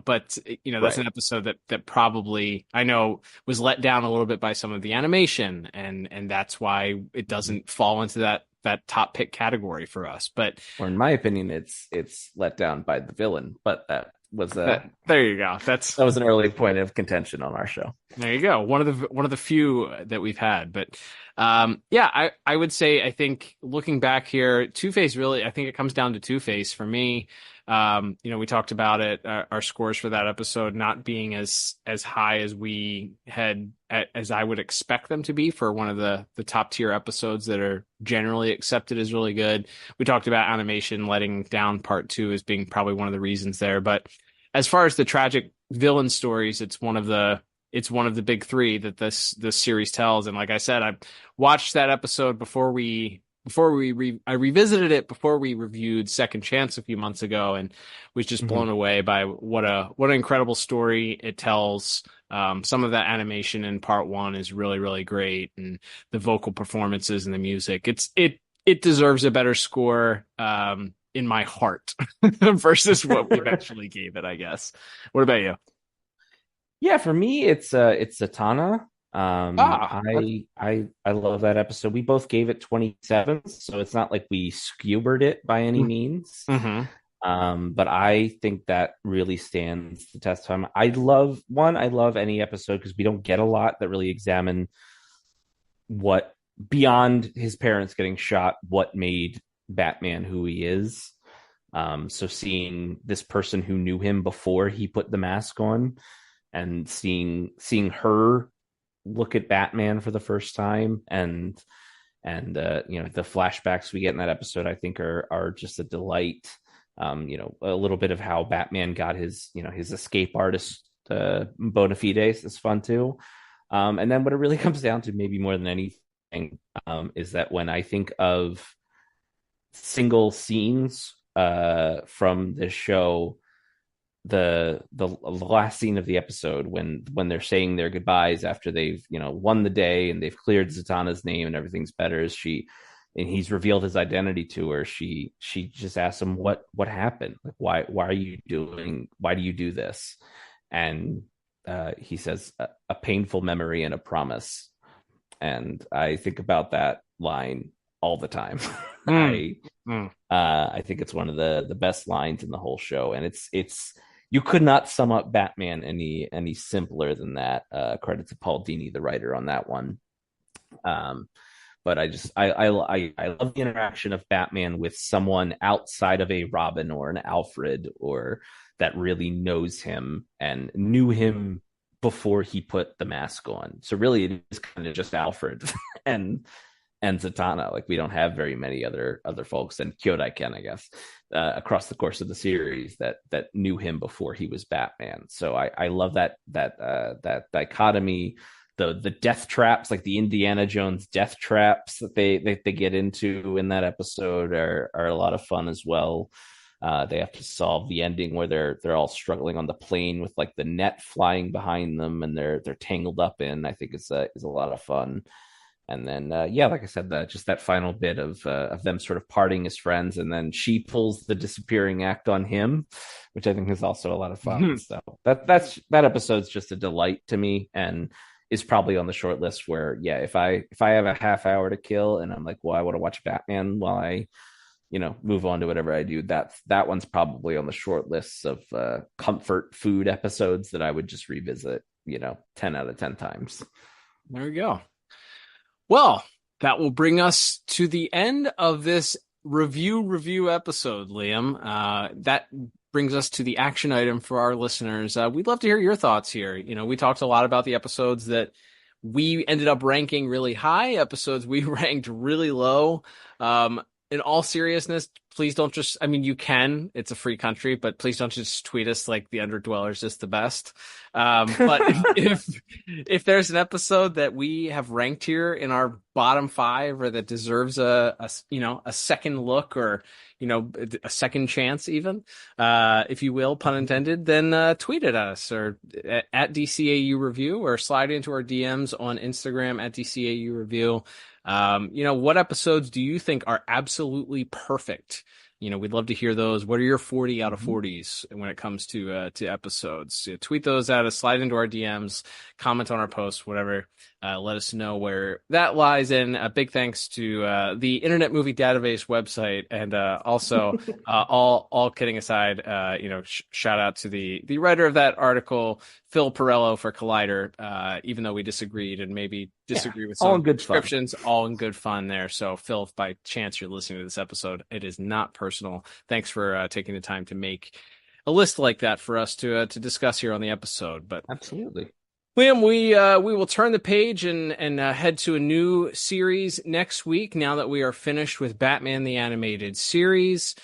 but that's an episode that probably, I know, was let down a little bit by some of the animation, and that's why it doesn't fall into that top pick category for us. But, or in my opinion, it's let down by the villain, but that was there you go. That was an early point of contention on our show. There you go. One of the few that we've had. But yeah, I would say, I think looking back here, Two-Face really, I think it comes down to Two-Face for me. We talked about it, our scores for that episode not being as high as we had, as I would expect them to be for one of the top tier episodes that are generally accepted as really good. We talked about animation letting down part 2 as being probably one of the reasons there. But as far as the tragic villain stories, it's one of the big 3 that this series tells. And like I said, I watched that episode I revisited it before we reviewed Second Chance a few months ago, and was just blown away by what an incredible story it tells. Some of that animation in part 1 is really, really great, and the vocal performances and the music. It deserves a better score in my heart versus what we eventually gave it, I guess. What about you? Yeah, for me, it's Zatanna. I love that episode. We both gave it 27, so it's not like we skewered it by any means. But I think that really stands the test of time. I love any episode because we don't get a lot that really examine what, beyond his parents getting shot, what made Batman who he is. So seeing this person who knew him before he put the mask on, and seeing her look at Batman for the first time, and the flashbacks we get in that episode, I think are just a delight. A little bit of how Batman got his escape artist bona fides is fun too. And then what it really comes down to, maybe more than anything, is that when I think of single scenes from this show, the last scene of the episode when they're saying their goodbyes after they've won the day and they've cleared Zatanna's name and everything's better, and he's revealed his identity to her, she just asks him what happened, like why do you do this, and he says a painful memory and a promise, and I think about that line all the time. I think it's one of the best lines in the whole show, and it's you could not sum up Batman any simpler than that. Credit to Paul Dini, the writer, on that one. But I love the interaction of Batman with someone outside of a Robin or an Alfred, or that really knows him and knew him before he put the mask on. So really, it is kind of just Alfred and Zatanna. Like, we don't have very many other folks, and Kyodai Ken, I guess, across the course of the series that knew him before he was Batman. So I love that dichotomy. The death traps, like the Indiana Jones death traps that they get into in that episode, are a lot of fun as well. They have to solve the ending where they're all struggling on the plane with like the net flying behind them, and they're tangled up in. I think is a lot of fun. And then, like I said, just that final bit of them sort of parting as friends, and then she pulls the disappearing act on him, which I think is also a lot of fun. So that episode's just a delight to me, and is probably on the short list where, if I have a half hour to kill and I'm like, well, I want to watch Batman while I, move on to whatever I do, that one's probably on the short list of comfort food episodes that I would just revisit, 10 out of 10 times. There we go. Well, that will bring us to the end of this review episode, Liam. That brings us to the action item for our listeners. We'd love to hear your thoughts here. We talked a lot about the episodes that we ended up ranking really high, episodes we ranked really low. In all seriousness, please don't just, you can, it's a free country, but please don't just tweet us like the Underdwellers is the best. But if there's an episode that we have ranked here in our bottom 5, or that deserves a second look, or, a second chance even, if you will, pun intended, then tweet at us, or at DCAU Review, or slide into our DMs on Instagram at DCAU Review. What episodes do you think are absolutely perfect? We'd love to hear those. What are your 40 out of 40s when it comes to episodes? Tweet those at us, slide into our DMs, comment on our posts, whatever. Let us know where that lies in. A big thanks to the Internet Movie Database website, and also all kidding aside, shout out to the writer of that article, Phil Perello, for Collider. Even though we disagreed and maybe disagree with some descriptions, all in good fun there. So Phil, if by chance you're listening to this episode, it is not personal. Thanks for taking the time to make a list like that for us to discuss here on the episode. But absolutely. Liam, we will turn the page and head to a new series next week, now that we are finished with Batman the Animated Series.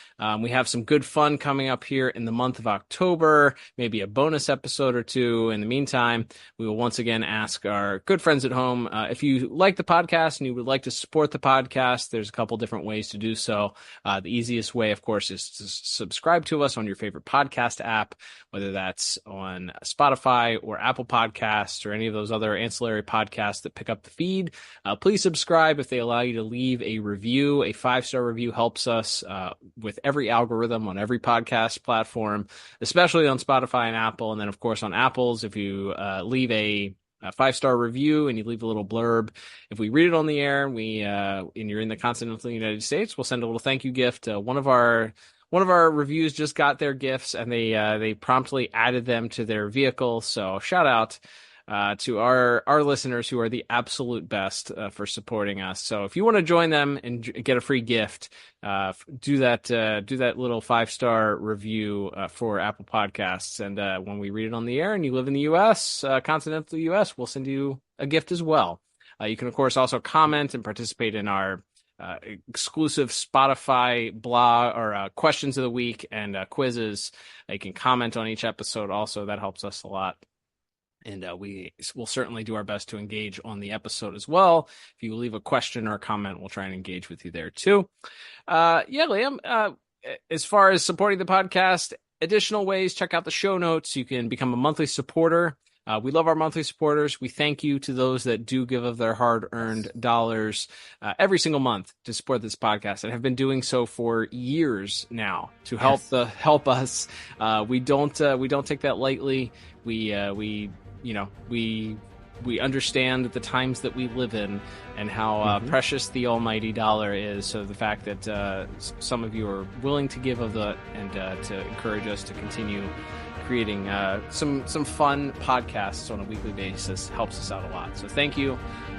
We have some good fun coming up here in the month of October, maybe a bonus episode or two. In the meantime, we will once again ask our good friends at home, if you like the podcast and you would like to support the podcast, there's a couple different ways to do so. The easiest way, of course, is to subscribe to us on your favorite podcast app, whether that's on Spotify or Apple Podcasts, or any of those other ancillary podcasts that pick up the feed. Please subscribe if they allow you to leave a review. A 5-star review helps us with every algorithm on every podcast platform, especially on Spotify and Apple. And then, of course, on Apple's, if you leave a 5-star review and you leave a little blurb, if we read it on the air and you're in the continental United States, we'll send a little thank you gift. One of our reviews just got their gifts, and they promptly added them to their vehicle. So shout out to our listeners, who are the absolute best for supporting us. So if you want to join them and get a free gift, do that little 5-star review for Apple Podcasts. And when we read it on the air and you live in the U.S., continental U.S., we'll send you a gift as well. You can, of course, also comment and participate in our exclusive Spotify blog or questions of the week and quizzes. You can comment on each episode also. That helps us a lot. And we will certainly do our best to engage on the episode as well. If you leave a question or a comment, we'll try and engage with you there too. Liam, as far as supporting the podcast, additional ways, check out the show notes. You can become a monthly supporter. We love our monthly supporters. We thank you to those that do give of their hard-earned dollars every single month to support this podcast and have been doing so for years now to help us. We don't take that lightly. We understand the times that we live in and how precious the almighty dollar is. So the fact that some of you are willing to give of that and to encourage us to continue creating some fun podcasts on a weekly basis helps us out a lot. So thank you.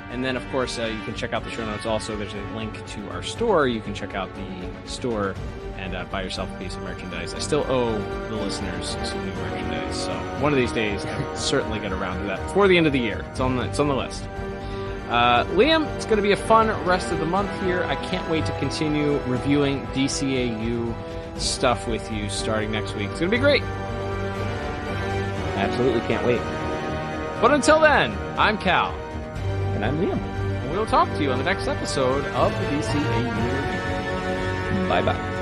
And then, of course, you can check out the show notes. Also, there's a link to our store. You can check out the store and buy yourself a piece of merchandise. I still owe the listeners some new merchandise, so one of these days I'll certainly get around to that before the end of the year. It's on the list. Liam, it's going to be a fun rest of the month here. I can't wait to continue reviewing DCAU stuff with you starting next week. It's going to be great. Absolutely can't wait. But until then, I'm Cal. And I'm Liam. And we'll talk to you on the next episode of the DCAU Review. Bye-bye.